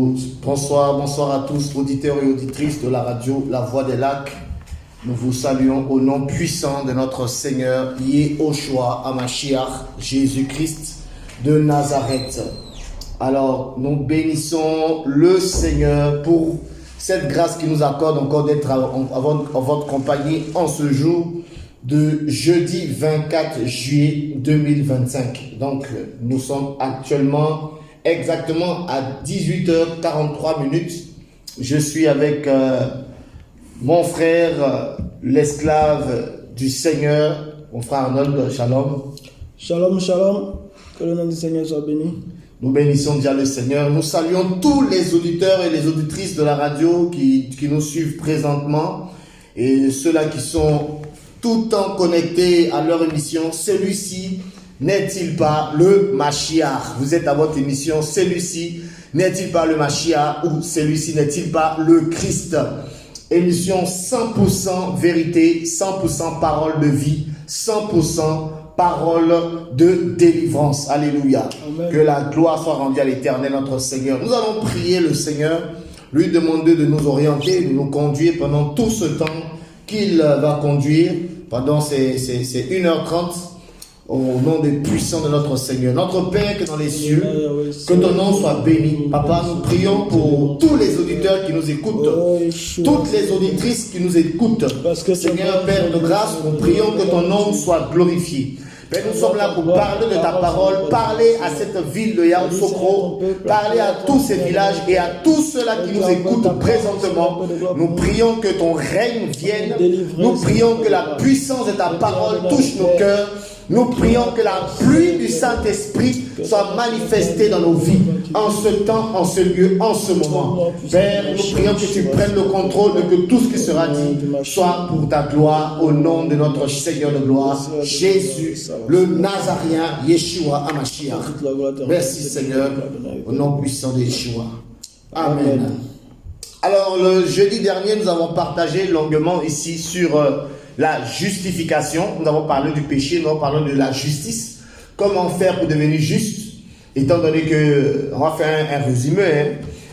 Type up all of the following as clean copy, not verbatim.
Bonsoir, bonsoir à tous, auditeurs et auditrices de la radio La Voix des Lacs. Nous vous saluons au nom puissant de notre Seigneur Yehoshua Hamashiach, Jésus-Christ de Nazareth. Alors, nous bénissons le Seigneur pour cette grâce qui nous accorde encore d'être en votre compagnie en ce jour de jeudi 24 juillet 2025. Donc, nous sommes actuellement exactement à 18h43 minutes. Je suis avec mon frère, l'esclave du Seigneur, mon frère Arnold. Shalom. Shalom, shalom. Que le nom du Seigneur soit béni. Nous bénissons déjà le Seigneur. Nous saluons tous les auditeurs et les auditrices de la radio qui nous suivent présentement et ceux-là qui sont tout le temps connectés à leur émission. Celui-ci n'est-il pas le Mashiach? Vous êtes à votre émission. Celui-ci n'est-il pas le Mashiach ou celui-ci n'est-il pas le Christ? Émission 100% vérité, 100% parole de vie, 100% parole de délivrance. Alléluia. Amen. Que la gloire soit rendue à l'Éternel, notre Seigneur. Nous allons prier le Seigneur, lui demander de nous orienter, de nous conduire pendant tout ce temps qu'il va conduire, pendant ces 1h30, au nom des puissants de notre Seigneur. Notre Père qui est dans les cieux, que ton nom soit béni. Papa, nous prions pour tous les auditeurs qui nous écoutent, toutes les auditrices qui nous écoutent. Seigneur, Père de grâce, nous prions que ton nom soit glorifié. Père, nous sommes là pour parler de ta parole, parler à cette ville de Yamoussoukro, parler à tous ces villages et à tous ceux-là qui nous écoutent présentement. Nous prions que ton règne vienne. Nous prions que la puissance de ta parole touche nos cœurs. Nous prions que la pluie du Saint-Esprit soit manifestée dans nos vies, en ce temps, en ce lieu, en ce moment. Père, nous prions que tu prennes le contrôle et que tout ce qui sera dit soit pour ta gloire, au nom de notre Seigneur de gloire, Jésus, le Nazarien, Yeshua Hamashiach. Merci Seigneur, au nom puissant de Yeshua. Amen. Alors, le jeudi dernier, nous avons partagé longuement ici sur la justification. Nous avons parlé du péché, nous avons parlé de la justice. Comment faire pour devenir juste, étant donné que, on va faire un résumé, hein.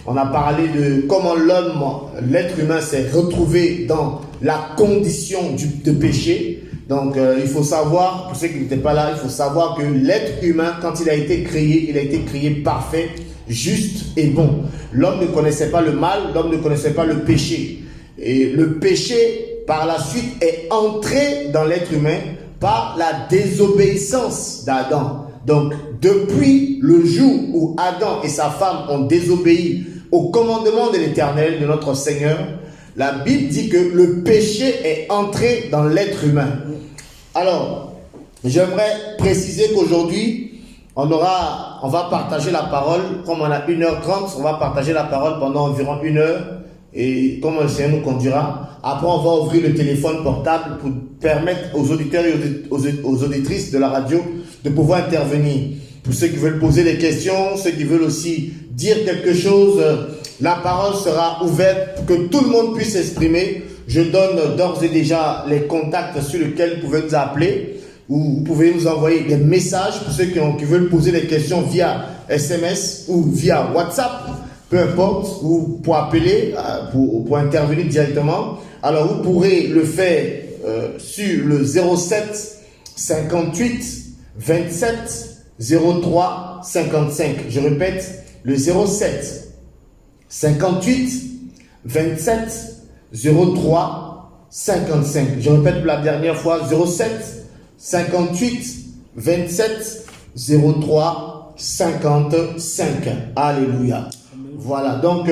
On a parlé de comment l'être humain s'est retrouvé dans la condition de péché. Donc il faut savoir, pour ceux qui n'étaient pas là, il faut savoir que l'être humain, quand il a été créé parfait, juste et bon. L'homme ne connaissait pas le mal, l'homme ne connaissait pas le péché. Et le péché, par la suite, est entré dans l'être humain par la désobéissance d'Adam. Donc, depuis le jour où Adam et sa femme ont désobéi au commandement de l'Éternel, de notre Seigneur, la Bible dit que le péché est entré dans l'être humain. Alors, j'aimerais préciser qu'aujourd'hui, on va partager la parole, comme on a 1h30, on va partager la parole pendant environ 1 heure. Et comme le Seigneur nous conduira, après on va ouvrir le téléphone portable pour permettre aux auditeurs et aux auditrices de la radio de pouvoir intervenir. Pour ceux qui veulent poser des questions, ceux qui veulent aussi dire quelque chose, la parole sera ouverte pour que tout le monde puisse s'exprimer. Je donne d'ores et déjà les contacts sur lesquels vous pouvez nous appeler ou vous pouvez nous envoyer des messages pour ceux qui veulent poser des questions via SMS ou via WhatsApp. Peu importe, ou pour appeler, pour intervenir directement. Alors, vous pourrez le faire sur le 07 58 27 03 55. Je répète, le 07 58 27 03 55. Je répète pour la dernière fois, 07 58 27 03 55. Alléluia. Voilà, donc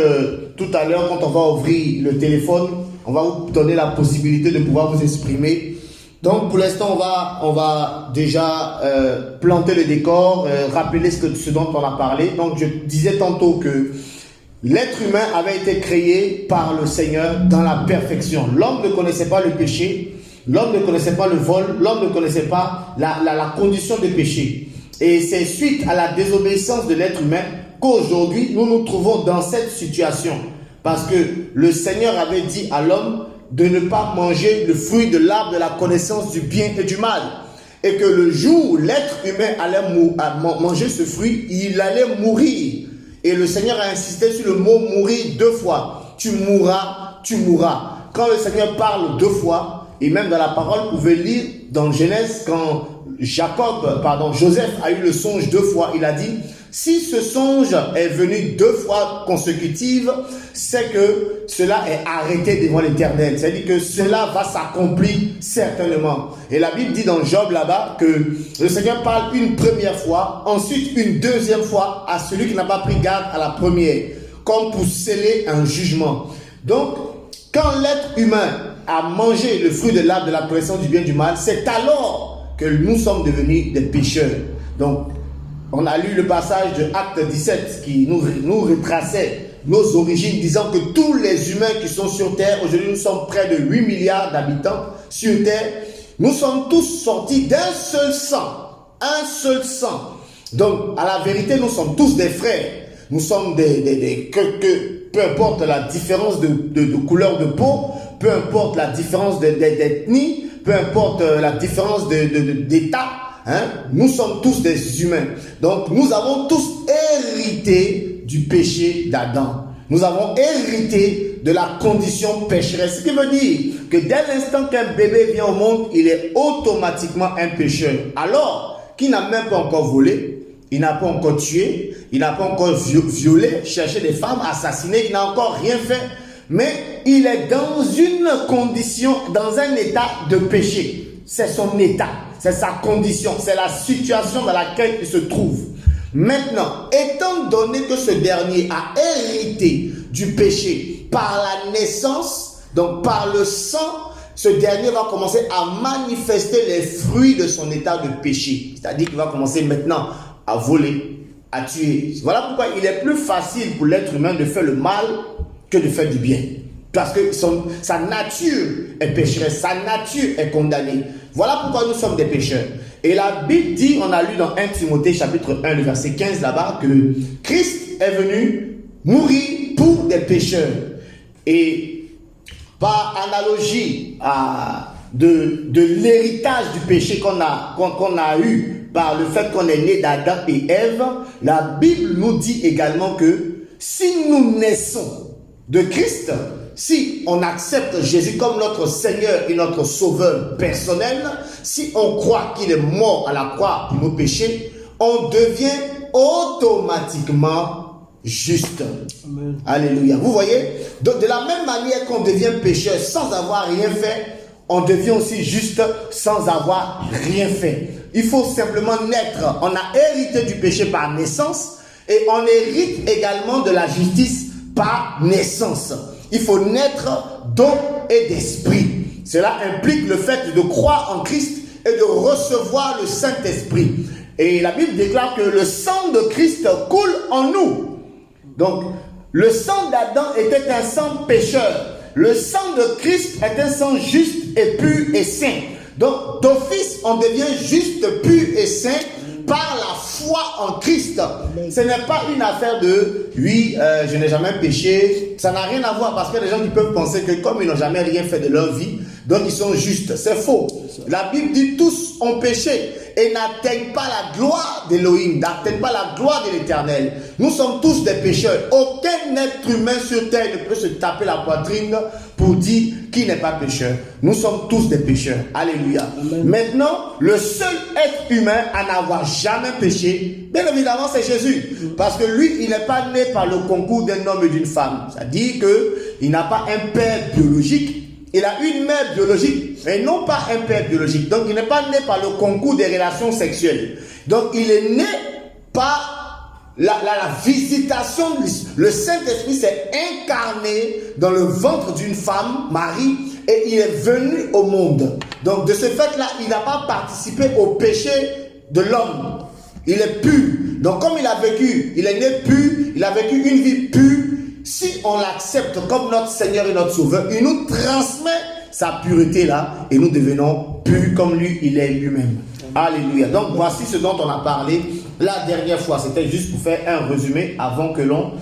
tout à l'heure, quand on va ouvrir le téléphone, on va vous donner la possibilité de pouvoir vous exprimer. Donc, pour l'instant, on va déjà planter le décor, rappeler ce dont on a parlé. Donc, je disais tantôt que l'être humain avait été créé par le Seigneur dans la perfection. L'homme ne connaissait pas le péché, l'homme ne connaissait pas le vol, l'homme ne connaissait pas la condition de péché. Et c'est suite à la désobéissance de l'être humain qu'aujourd'hui, nous nous trouvons dans cette situation. Parce que le Seigneur avait dit à l'homme de ne pas manger le fruit de l'arbre de la connaissance du bien et du mal. Et que le jour où l'être humain allait manger ce fruit, il allait mourir. Et le Seigneur a insisté sur le mot mourir 2 fois. Tu mourras, tu mourras. Quand le Seigneur parle 2 fois, et même dans la parole, vous pouvez lire dans Genèse, quand Joseph a eu le songe 2 fois, il a dit, si ce songe est venu 2 fois consécutives, c'est que cela est arrêté devant l'Éternel. C'est-à-dire que cela va s'accomplir certainement. Et la Bible dit dans Job là-bas que le Seigneur parle une première fois, ensuite une deuxième fois à celui qui n'a pas pris garde à la première, comme pour sceller un jugement. Donc, quand l'être humain a mangé le fruit de l'arbre de la connaissance du bien et du mal, c'est alors que nous sommes devenus des pécheurs. Donc, on a lu le passage de Acte 17 qui nous retraçait nos origines, disant que tous les humains qui sont sur Terre, aujourd'hui nous sommes près de 8 milliards d'habitants sur Terre, nous sommes tous sortis d'un seul sang. Un seul sang. Donc, à la vérité, nous sommes tous des frères. Nous sommes peu importe la différence de couleur de peau, peu importe la différence d'ethnie, peu importe la différence d'état, hein, nous sommes tous des humains. Donc nous avons tous hérité du péché d'Adam. Nous avons hérité de la condition pécheresse. Ce qui veut dire que dès l'instant qu'un bébé vient au monde, il est automatiquement un pécheur. Alors qu'il n'a même pas encore volé, il n'a pas encore tué, il n'a pas encore violé, cherché des femmes, assassiné, il n'a encore rien fait. Mais il est dans une condition, dans un état de péché. C'est son état, c'est sa condition, c'est la situation dans laquelle il se trouve. Maintenant, étant donné que ce dernier a hérité du péché par la naissance, donc par le sang, ce dernier va commencer à manifester les fruits de son état de péché. C'est-à-dire qu'il va commencer maintenant à voler, à tuer. Voilà pourquoi il est plus facile pour l'être humain de faire le mal que de faire du bien. Parce que sa nature est pécheresse, sa nature est condamnée. Voilà pourquoi nous sommes des pécheurs. Et la Bible dit, on a lu dans 1 Timothée chapitre 1, le verset 15 là-bas, que Christ est venu mourir pour des pécheurs. Et par analogie de l'héritage du péché qu'on a eu par le fait qu'on est né d'Adam et Ève, la Bible nous dit également que si nous naissons de Christ, si on accepte Jésus comme notre Seigneur et notre Sauveur personnel, si on croit qu'il est mort à la croix pour nos péchés, on devient automatiquement juste. Amen. Alléluia. Vous voyez? Donc de la même manière qu'on devient pécheur sans avoir rien fait, on devient aussi juste sans avoir rien fait. Il faut simplement naître. On a hérité du péché par naissance et on hérite également de la justice par naissance. Il faut naître d'eau et d'esprit. Cela implique le fait de croire en Christ et de recevoir le Saint-Esprit. Et la Bible déclare que le sang de Christ coule en nous. Donc, le sang d'Adam était un sang pécheur. Le sang de Christ est un sang juste et pur et saint. Donc, d'office, on devient juste, pur et saint par la foi en Christ. Ce n'est pas une affaire de oui, je n'ai jamais péché. Ça n'a rien à voir parce qu'il y a des gens qui peuvent penser que comme ils n'ont jamais rien fait de leur vie, donc ils sont justes. C'est faux. La Bible dit tous ont péché et n'atteignent pas la gloire d'Élohim, n'atteignent pas la gloire de l'Éternel. Nous sommes tous des pécheurs. Aucun être humain sur terre ne peut se taper la poitrine pour dire qu'il n'est pas pécheur. Nous sommes tous des pécheurs. Alléluia. Amen. Maintenant, le seul être humain à n'avoir jamais péché, bien évidemment, c'est Jésus. Parce que lui, il n'est pas né par le concours d'un homme et d'une femme. C'est-à-dire qu'il n'a pas un père biologique. Il a une mère biologique, mais non pas un père biologique. Donc, il n'est pas né par le concours des relations sexuelles. Donc, il est né par la visitation. Le Saint-Esprit s'est incarné dans le ventre d'une femme, Marie, et il est venu au monde. Donc, de ce fait-là, il n'a pas participé au péché de l'homme. Il est pur. Donc, comme il a vécu, il est né pur, il a vécu une vie pure. Si on l'accepte comme notre Seigneur et notre Sauveur, il nous transmet sa pureté là et nous devenons purs comme lui, il est lui-même. Alléluia. Donc voici ce dont on a parlé la dernière fois. C'était juste pour faire un résumé avant que l'on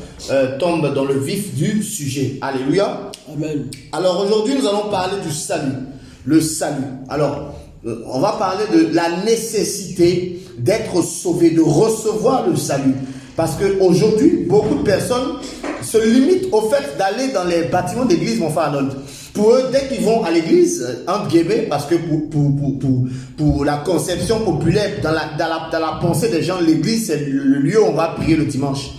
tombe dans le vif du sujet. Alléluia. Amen. Alors aujourd'hui, nous allons parler du salut. Le salut. Alors, on va parler de la nécessité d'être sauvé, de recevoir le salut. Parce qu'aujourd'hui, beaucoup de personnes se limitent au fait d'aller dans les bâtiments d'église, mon frère Arnold. Pour eux, dès qu'ils vont à l'église, entre guillemets, parce que pour la conception populaire, dans la pensée des gens, l'église, c'est le lieu où on va prier le dimanche.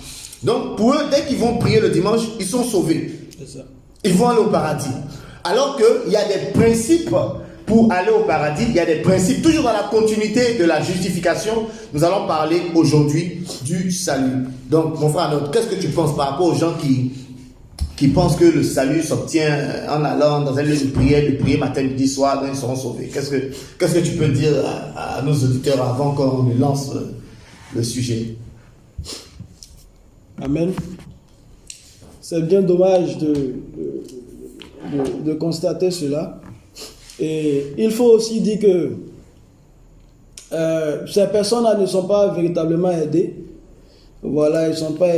Donc, pour eux, dès qu'ils vont prier le dimanche, ils sont sauvés. C'est ça. Ils vont aller au paradis. Alors qu'il y a des principes pour aller au paradis, il y a des principes, toujours dans la continuité de la justification. Nous allons parler aujourd'hui du salut. Donc, mon frère Arnold, qu'est-ce que tu penses par rapport aux gens qui pensent que le salut s'obtient en allant dans un lieu de prier matin, midi, soir, donc ils seront sauvés? Qu'est-ce que tu peux dire à nos auditeurs avant qu'on lance le sujet? Amen. C'est bien dommage de constater cela. Et il faut aussi dire que ces personnes-là ne sont pas véritablement aidées. Voilà, ils ne sont pas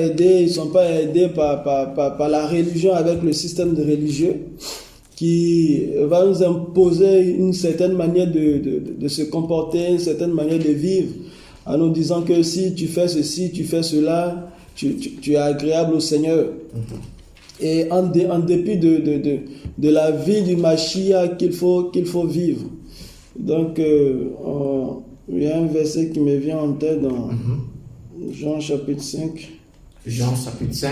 aidés par la religion, avec le système de religieux qui va nous imposer une certaine manière de se comporter, une certaine manière de vivre, en nous disant que si tu fais ceci, tu fais cela, tu es agréable au Seigneur. Et en dépit de la vie du Mashiach qu'il faut vivre. Donc, il y a un verset qui me vient en tête dans Jean chapitre 5. Jean chapitre 5.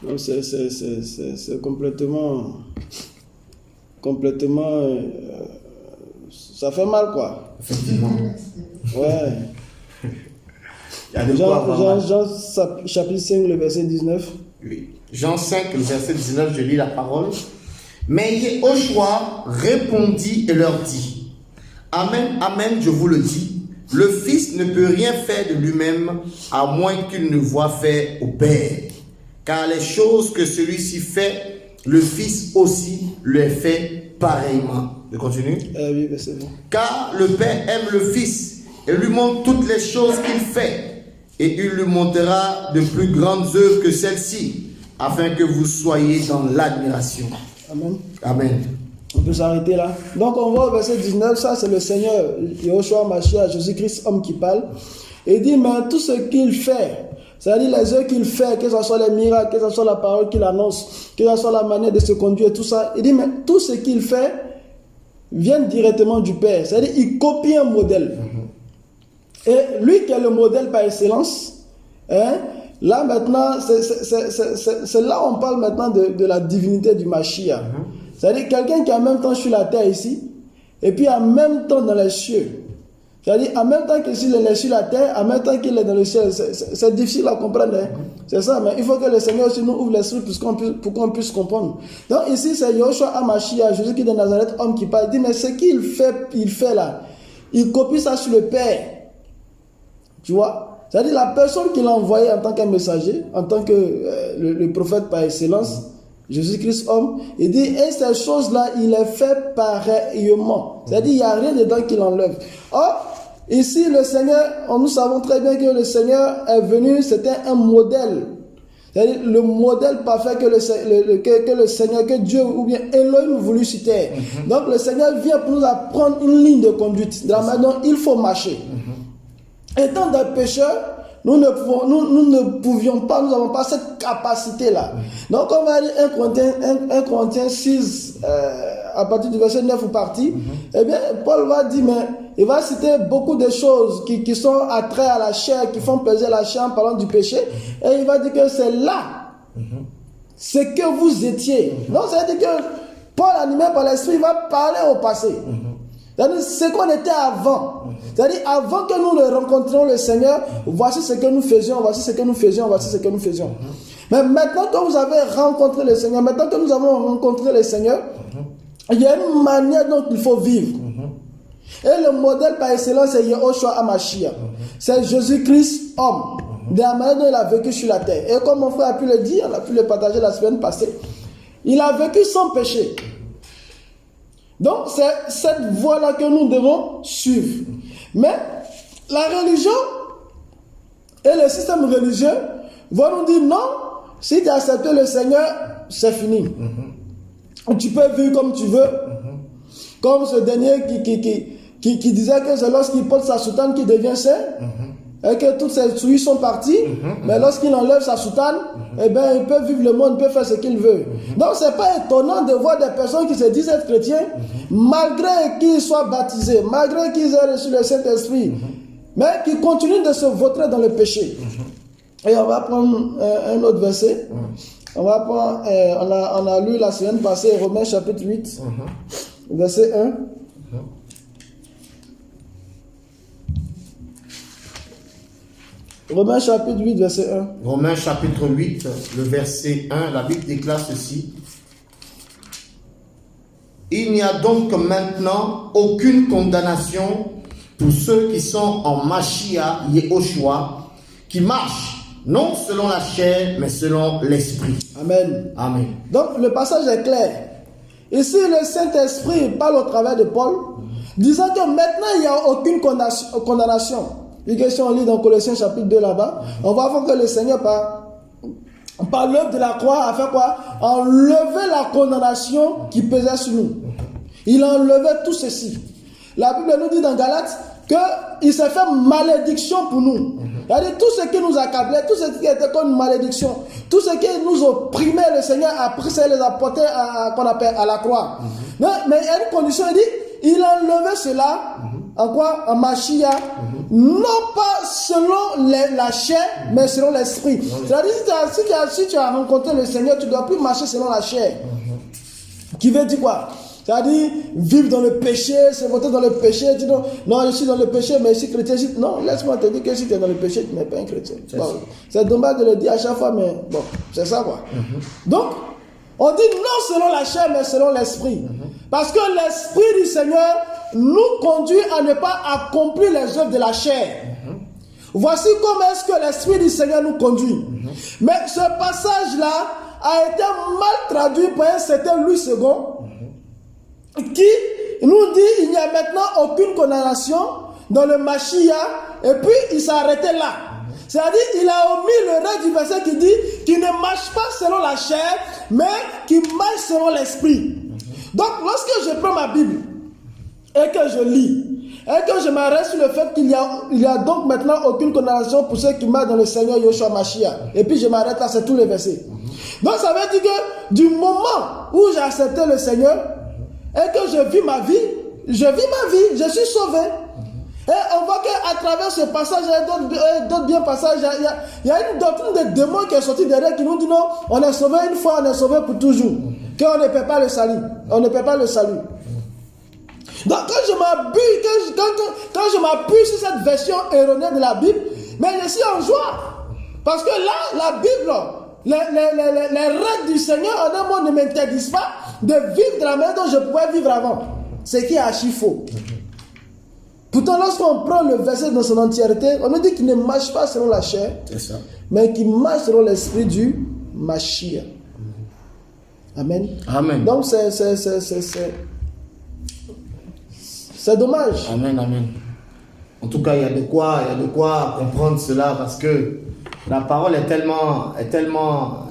Donc, c'est complètement ça fait mal, quoi. Effectivement. Ouais. Jean chapitre 5, le verset 19. Oui. Jean 5, le verset 19, je lis la parole. Mais Yehoshua répondit et leur dit: Amen, amen, je vous le dis, le Fils ne peut rien faire de lui-même à moins qu'il ne voie faire au Père. Car les choses que celui-ci fait, le Fils aussi les fait pareillement. Je continue. Oui, c'est bon. Car le Père aime le Fils et lui montre toutes les choses qu'il fait. Et il lui montrera de plus grandes œuvres que celles-ci, afin que vous soyez dans l'admiration. Amen. Amen. On peut s'arrêter là. Donc on voit au verset 19, ça c'est le Seigneur, Yehoshua Mashiach, Jésus-Christ, homme qui parle. Et il dit, mais tout ce qu'il fait, c'est-à-dire les œuvres qu'il fait, que ce soit les miracles, que ce soit la parole qu'il annonce, que ce soit la manière de se conduire, tout ça, il dit, mais tout ce qu'il fait vient directement du Père. C'est-à-dire il copie un modèle. Et lui qui est le modèle par excellence, là maintenant, c'est là où on parle maintenant de la divinité du Mashiach. C'est-à-dire quelqu'un qui est en même temps sur la terre ici, et puis en même temps dans les cieux. C'est-à-dire en même temps qu'il est sur la terre, en même temps qu'il est dans le ciel. C'est difficile à comprendre. C'est ça, mais il faut que le Seigneur aussi nous ouvre l'esprit pour qu'on puisse comprendre. Donc ici, c'est Yehoshua HaMashiach, Jésus qui est de Nazareth, homme qui parle. Il dit, mais ce qu'il fait là, il copie ça sur le Père. Tu vois? C'est-à-dire la personne qu'il a envoyé en tant qu'un messager, en tant que le prophète par excellence, Jésus-Christ homme, il dit, et ces choses-là, il les fait pareillement. C'est-à-dire, il n'y a rien dedans qu'il enlève. Or, ici, le Seigneur, nous savons très bien que le Seigneur est venu, c'était un modèle. C'est-à-dire, le modèle parfait que le Seigneur, que Dieu ou bien Elohim voulu sur terre. Donc, le Seigneur vient pour nous apprendre une ligne de conduite, de la manière dont il faut marcher. Étant des pécheurs, nous ne pouvions pas, nous n'avons pas cette capacité-là. Donc, on va lire 1 Corinthiens 6, à partir du verset 9 ou parti. Eh bien, Paul va dire, mais il va citer beaucoup de choses qui sont attraits à la chair, qui font peser la chair en parlant du péché. Et il va dire que c'est là, ce que vous étiez. Donc, ça veut dire que Paul, animé par l'esprit, va parler au passé. C'est-à-dire ce qu'on était avant. C'est-à-dire avant que nous ne rencontrions le Seigneur, voici ce que nous faisions, voici ce que nous faisions, voici ce que nous faisions. Mais maintenant que vous avez rencontré le Seigneur, maintenant que nous avons rencontré le Seigneur, il y a une manière dont il faut vivre. Et le modèle par excellence, c'est Yehoshua HaMashiach. C'est Jésus-Christ homme, de la manière dont il a vécu sur la terre. Et comme mon frère a pu le dire, on a pu le partager la semaine passée, il a vécu sans péché. Donc, c'est cette voie-là que nous devons suivre. Mais la religion et le système religieux vont nous dire non, si tu as accepté le Seigneur, c'est fini. Tu peux vivre comme tu veux. Comme ce dernier qui disait que c'est lorsqu'il porte sa soutane qu'il devient saint, et que toutes ses souilles sont parties, mais lorsqu'il enlève sa soutane, eh bien, il peut vivre le monde, il peut faire ce qu'il veut. Donc, c'est pas étonnant de voir des personnes qui se disent être chrétiens, malgré qu'ils soient baptisés, malgré qu'ils aient reçu le Saint-Esprit, mais qui continuent de se vautrer dans le péché. Et on va prendre un autre verset. On va prendre, on a lu la semaine passée, Romains chapitre 8, verset 1. Romains chapitre 8, verset 1. Romains chapitre 8, le verset 1, la Bible déclare ceci. Il n'y a donc maintenant aucune condamnation pour ceux qui sont en Mashiach Yehoshua, qui marchent non selon la chair, mais selon l'esprit. Amen. Amen. Donc le passage est clair. Ici, le Saint-Esprit parle au travers de Paul, disant que maintenant il n'y a aucune condamnation. Et que si on lit dans Colossiens chapitre 2 là-bas, on va voir que le Seigneur par l'œuvre de la croix a fait quoi? Enlever la condamnation qui pesait sur nous. Il a enlevé tout ceci. La Bible nous dit dans Galates qu'il s'est fait malédiction pour nous. C'est-à-dire tout ce qui nous accablait, tout ce qui était comme une malédiction, tout ce qui nous opprimait, le Seigneur a pris ça et les a portés à la croix. Mais il y a une condition, il dit, il a enlevé cela, en quoi? En Mashiach, non pas selon la chair, mais selon l'esprit. C'est-à-dire, si tu as rencontré le Seigneur, tu ne dois plus marcher selon la chair. Qui veut dire quoi? C'est-à-dire, vivre dans le péché, se voter dans le péché, dire non, je suis dans le péché, mais je suis chrétien. Non, laisse-moi te dire que si tu es dans le péché, tu n'es pas un chrétien. Bon, c'est dommage de le dire à chaque fois, mais bon, c'est ça quoi. Donc, on dit non selon la chair, mais selon l'esprit. Parce que l'esprit du Seigneur nous conduit à ne pas accomplir les œuvres de la chair. Voici comment est-ce que l'esprit du Seigneur nous conduit. Mais ce passage-là a été mal traduit par un certain Louis II, qui nous dit il n'y a maintenant aucune condamnation dans le Mashiach, et puis il s'est arrêté là. C'est-à-dire il a omis le reste du verset qui dit qu'il ne marche pas selon la chair, mais qu'il marche selon l'esprit. Donc lorsque je prends ma Bible et que je lis, et que je m'arrête sur le fait qu'il y a donc maintenant aucune condamnation pour ceux qui marchent dans le Seigneur Yoshua Mashiach, et puis je m'arrête là, c'est tous les versets. Donc ça veut dire que du moment où j'ai accepté le Seigneur, et que je vis ma vie, je suis sauvé. Et on voit qu'à travers ce passage, il y a d'autres bien passages, il y a une doctrine de démons qui est sortie derrière qui nous dit non, on est sauvé une fois, on est sauvé pour toujours. Qu'on ne peut pas le salut. On ne peut pas le salut. Donc quand je m'appuie sur cette version erronée de la Bible, mais je suis en joie. Parce que là, la Bible, les règles du Seigneur en un mot ne m'interdisent pas de vivre de la manière dont je pouvais vivre avant. Ce qui est archi faux. Pourtant, lorsqu'on prend le verset dans son entièreté, on nous dit qu'il ne marche pas selon la chair, mais qu'il marche selon l'esprit du Mashiach. Amen. Amen. Donc c'est dommage. Amen, amen. En tout cas, il y a de quoi comprendre cela, parce que la parole est tellement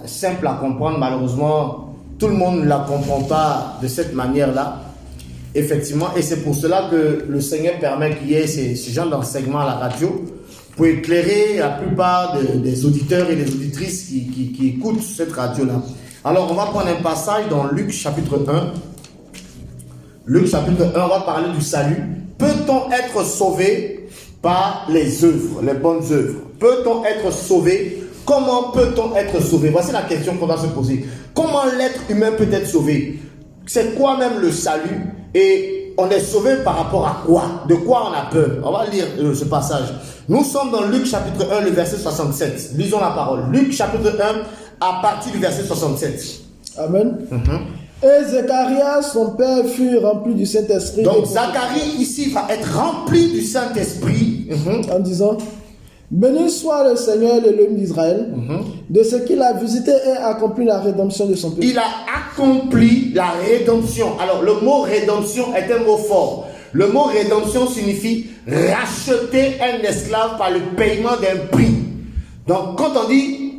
simple à comprendre. Malheureusement, tout le monde ne la comprend pas de cette manière-là. Effectivement, et c'est pour cela que le Seigneur permet qu'il y ait ce genre d'enseignement à la radio pour éclairer la plupart des auditeurs et des auditrices qui écoutent cette radio-là. Alors, on va prendre un passage dans Luc chapitre 1. Luc chapitre 1, on va parler du salut. Peut-on être sauvé par les œuvres, les bonnes œuvres? Peut-on être sauvé? Comment peut-on être sauvé? Voici la question qu'on va se poser. Comment l'être humain peut être sauvé? C'est quoi même le salut? Et on est sauvé par rapport à quoi? De quoi on a peur? On va lire ce passage. Nous sommes dans Luc chapitre 1, le verset 67. Lisons la parole. Luc chapitre 1, à partir du verset 67. Amen. Et Zacharie, son père, fut rempli du Saint-Esprit. Donc Zacharie ici va être rempli du Saint-Esprit. En disant: béni soit le Seigneur, l'Élohim d'Israël, de ce qu'il a visité et accompli la rédemption de son peuple. Il a accompli la rédemption. Alors le mot rédemption est un mot fort. Le mot rédemption signifie racheter un esclave par le paiement d'un prix. Donc quand on dit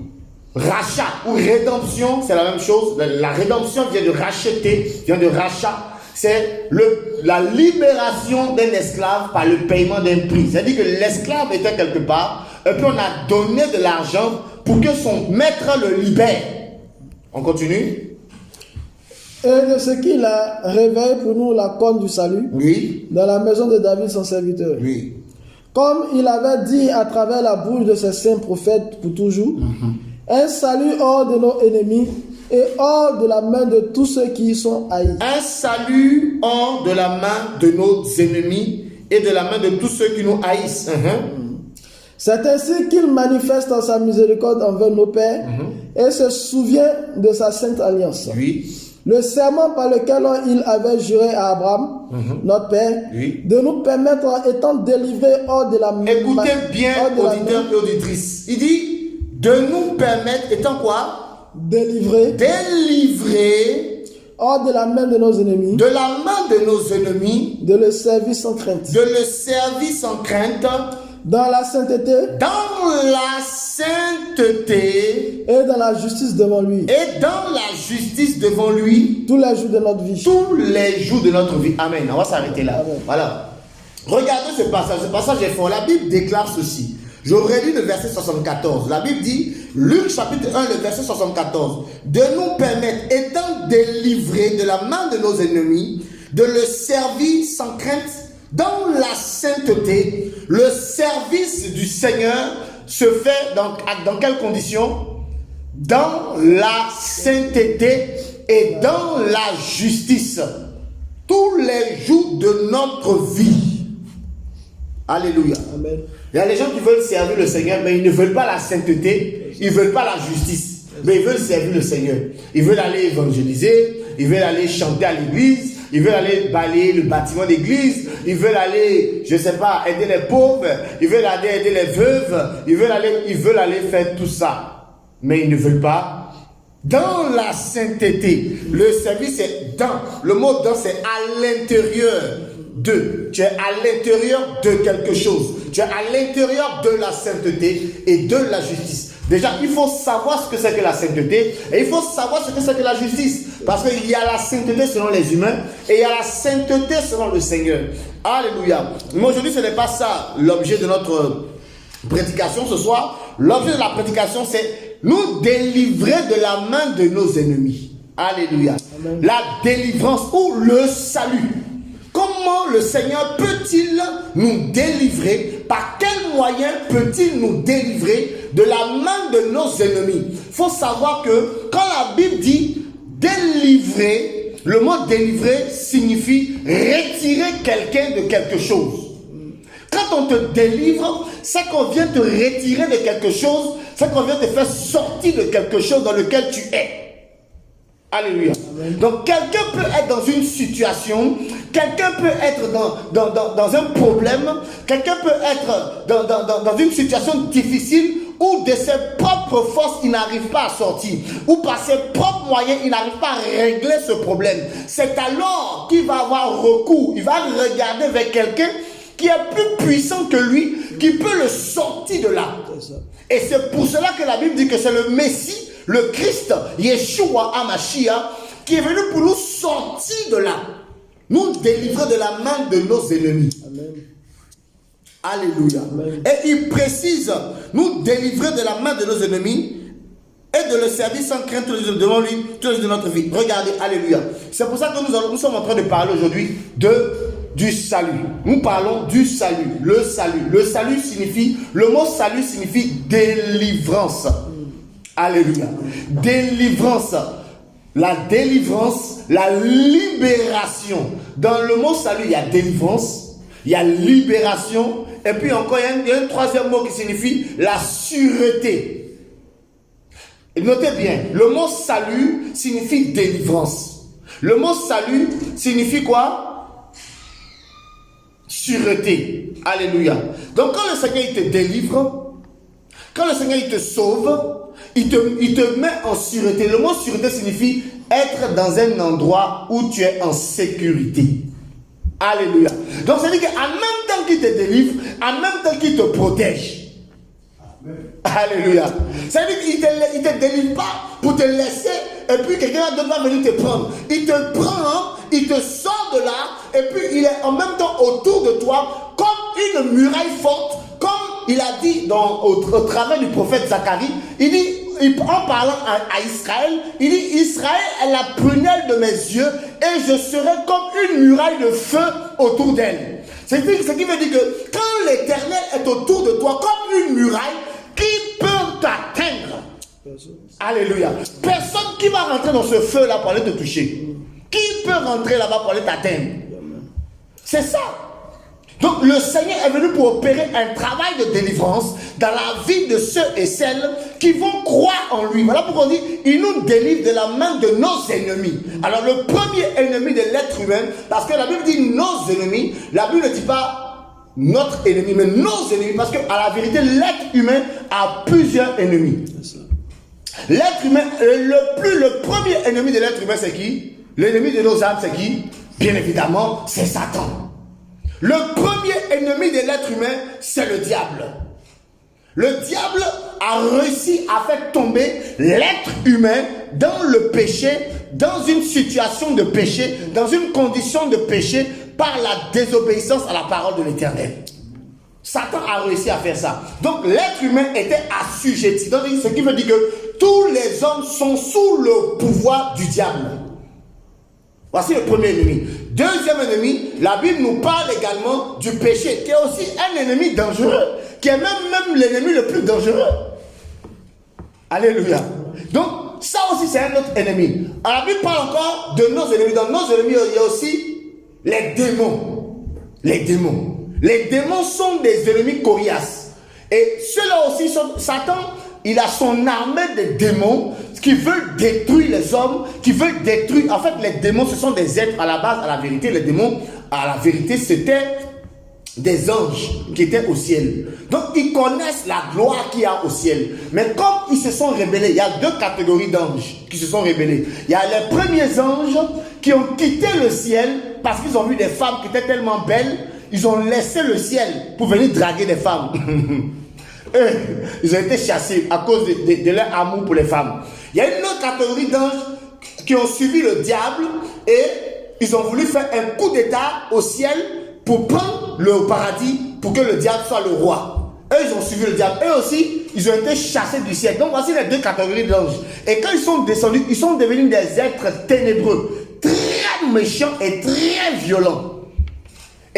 rachat ou rédemption, c'est la même chose. La rédemption vient de racheter, vient de rachat. c'est la libération d'un esclave par le paiement d'un prix. C'est-à-dire que l'esclave était quelque part, et puis on a donné de l'argent pour que son maître le libère. On continue. Et de ce qu'il a réveillé pour nous la corne du salut, Oui. dans la maison de David son serviteur. Oui. Comme il avait dit à travers la bouche de ses saints prophètes pour toujours, un salut hors de nos ennemis et hors de la main de tous ceux qui y sont haïs. Un salut hors de la main de nos ennemis et de la main de tous ceux qui nous haïssent. C'est ainsi qu'il manifeste en sa miséricorde envers nos pères et se souvient de sa sainte alliance. Oui. Le serment par lequel il avait juré à Abraham, notre père, Oui. de nous permettre, étant délivrés hors de la main. Écoutez bien, auditeurs et auditrices. Il dit de nous permettre, étant quoi? Délivrés hors de la main de nos ennemis, de la main de nos ennemis, de le servir sans crainte, de le servir sans crainte, dans la sainteté dans la sainteté et dans la justice devant lui, et dans la justice devant lui, tous les jours de notre vie. tous les jours de notre vie. Amen. On va s'arrêter là. Amen. Voilà. Regardez ce passage. Ce passage est fort. La Bible déclare ceci. J'aurais lu le verset 74. La Bible dit, Luc chapitre 1, le verset 74, de nous permettre, étant délivrés de la main de nos ennemis, de le servir sans crainte dans la sainteté. Le service du Seigneur se fait dans quelles conditions? Dans la sainteté et dans la justice. Tous les jours de notre vie. Alléluia. Amen. Il y a des gens qui veulent servir le Seigneur, mais ils ne veulent pas la sainteté, ils ne veulent pas la justice, mais ils veulent servir le Seigneur. Ils veulent aller évangéliser, ils veulent aller chanter à l'église, ils veulent aller balayer le bâtiment d'église, ils veulent aller, je ne sais pas, aider les pauvres, ils veulent aller aider les veuves, ils veulent aller faire tout ça. Mais ils ne veulent pas dans la sainteté. Le service est dans. Le mot dans, c'est à l'intérieur de. Tu es à l'intérieur de quelque chose. Tu es à l'intérieur de la sainteté et de la justice. Déjà, il faut savoir ce que c'est que la sainteté et il faut savoir ce que c'est que la justice. Parce qu'il y a la sainteté selon les humains et il y a la sainteté selon le Seigneur. Alléluia. Mais aujourd'hui, ce n'est pas ça l'objet de notre prédication ce soir. L'objet de la prédication, c'est nous délivrer de la main de nos ennemis. Alléluia. Amen. La délivrance ou le salut. Comment le Seigneur peut-il nous délivrer? Par quel moyen peut-il nous délivrer de la main de nos ennemis? Il faut savoir que quand la Bible dit délivrer, le mot délivrer signifie retirer quelqu'un de quelque chose. Quand on te délivre, c'est qu'on vient te retirer de quelque chose, c'est qu'on vient te faire sortir de quelque chose dans lequel tu es. Alléluia. Amen. Donc quelqu'un peut être dans une situation, quelqu'un peut être dans un problème, quelqu'un peut être dans une situation difficile où de ses propres forces il n'arrive pas à sortir, ou par ses propres moyens il n'arrive pas à régler ce problème. C'est alors qu'il va avoir recours, il va regarder vers quelqu'un qui est plus puissant que lui, qui peut le sortir de là. Et c'est pour cela que la Bible dit que c'est le Messie, le Christ, Yeshua HaMashiach, qui est venu pour nous sortir de là, nous délivrer de la main de nos ennemis. Amen. Alléluia. Amen. Et il précise, nous délivrer de la main de nos ennemis et de le servir sans crainte devant lui tous les jours de notre vie. Regardez, alléluia. C'est pour ça que nous sommes en train de parler aujourd'hui du salut. Nous parlons du salut, le salut. Le salut signifie, le mot salut signifie délivrance. Alléluia. Délivrance. La délivrance, la libération. Dans le mot salut, il y a délivrance, il y a libération, et puis encore, il y a un troisième mot qui signifie la sûreté. Et notez bien, le mot salut signifie délivrance. Le mot salut signifie quoi? Sûreté. Alléluia. Donc quand le Seigneur il te délivre, quand le Seigneur il te sauve, il te met en sûreté. Le mot sûreté signifie être dans un endroit où tu es en sécurité. Alléluia. Donc ça veut dire qu'en même temps qu'il te délivre, en même temps qu'il te protège. Alléluia. Ça veut dire qu'il ne te délivre pas pour te laisser et puis quelqu'un d'autre va venir te prendre. Il te prend il te sort de là, et puis il est en même temps autour de toi comme une muraille forte, comme il a dit au travers du prophète Zacharie. Il dit, en parlant à Israël, il dit, Israël est la prunelle de mes yeux, et je serai comme une muraille de feu autour d'elle. Ce qui veut dire que quand l'Éternel est autour de toi comme une muraille, qui peut t'atteindre? Alléluia. Personne qui va rentrer dans ce feu-là pour aller te toucher. Qui peut rentrer là-bas pour aller t'atteindre? C'est ça. Donc le Seigneur est venu pour opérer un travail de délivrance dans la vie de ceux et celles qui vont croire en lui. Voilà pourquoi on dit, il nous délivre de la main de nos ennemis. Alors le premier ennemi de l'être humain, parce que la Bible dit nos ennemis, la Bible ne dit pas notre ennemi, mais nos ennemis, parce qu'à la vérité, l'être humain a plusieurs ennemis. L'être humain, le premier ennemi de l'être humain, c'est qui? L'ennemi de nos âmes, c'est qui? Bien évidemment, c'est Satan. Le premier ennemi de l'être humain, c'est le diable. Le diable a réussi à faire tomber l'être humain dans le péché, dans une situation de péché, dans une condition de péché, par la désobéissance à la parole de l'Éternel. Satan a réussi à faire ça. Donc l'être humain était assujetti. Donc, ce qui veut dire que tous les hommes sont sous le pouvoir du diable. Voici le premier ennemi. Deuxième ennemi, la Bible nous parle également du péché, qui est aussi un ennemi dangereux, qui est même l'ennemi le plus dangereux. Alléluia. Donc, ça aussi c'est un autre ennemi. Alors, la Bible parle encore de nos ennemis. Dans nos ennemis, il y a aussi les démons. Les démons. Les démons sont des ennemis coriaces. Et ceux-là aussi, Satan, il a son armée de démons qui veulent détruire les hommes, qui veulent détruire... En fait, les démons, ce sont des êtres à la base, à la vérité. Les démons, à la vérité, c'était des anges qui étaient au ciel. Donc, ils connaissent la gloire qu'il y a au ciel. Mais comme ils se sont rebellés, il y a deux catégories d'anges qui se sont rebellés. Il y a les premiers anges qui ont quitté le ciel parce qu'ils ont vu des femmes qui étaient tellement belles, ils ont laissé le ciel pour venir draguer des femmes. Eux, ils ont été chassés à cause de leur amour pour les femmes. Il y a une autre catégorie d'anges qui ont suivi le diable et ils ont voulu faire un coup d'état au ciel pour prendre le paradis, pour que le diable soit le roi. Eux, ils ont suivi le diable. Eux aussi, ils ont été chassés du ciel. Donc, voici les deux catégories d'anges. Et quand ils sont descendus, ils sont devenus des êtres ténébreux, très méchants et très violents.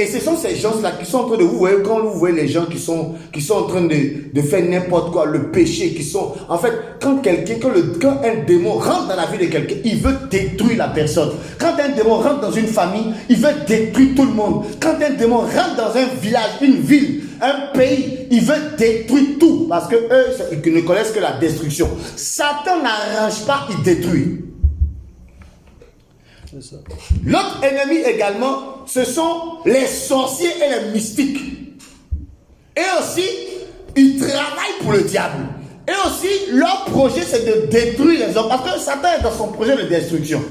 Et ce sont ces gens-là qui sont en train de... Vous voyez, quand vous voyez les gens qui sont en train de faire n'importe quoi, le péché, qui sont... En fait, quand un démon rentre dans la vie de quelqu'un, il veut détruire la personne. Quand un démon rentre dans une famille, il veut détruire tout le monde. Quand un démon rentre dans un village, une ville, un pays, il veut détruire tout. Parce que eux, ils ne connaissent que la destruction. Satan n'arrange pas, il détruit. L'autre ennemi également, ce sont les sorciers et les mystiques. Et aussi, ils travaillent pour le diable. Et aussi, leur projet, c'est de détruire les hommes. Parce que Satan est dans son projet de destruction.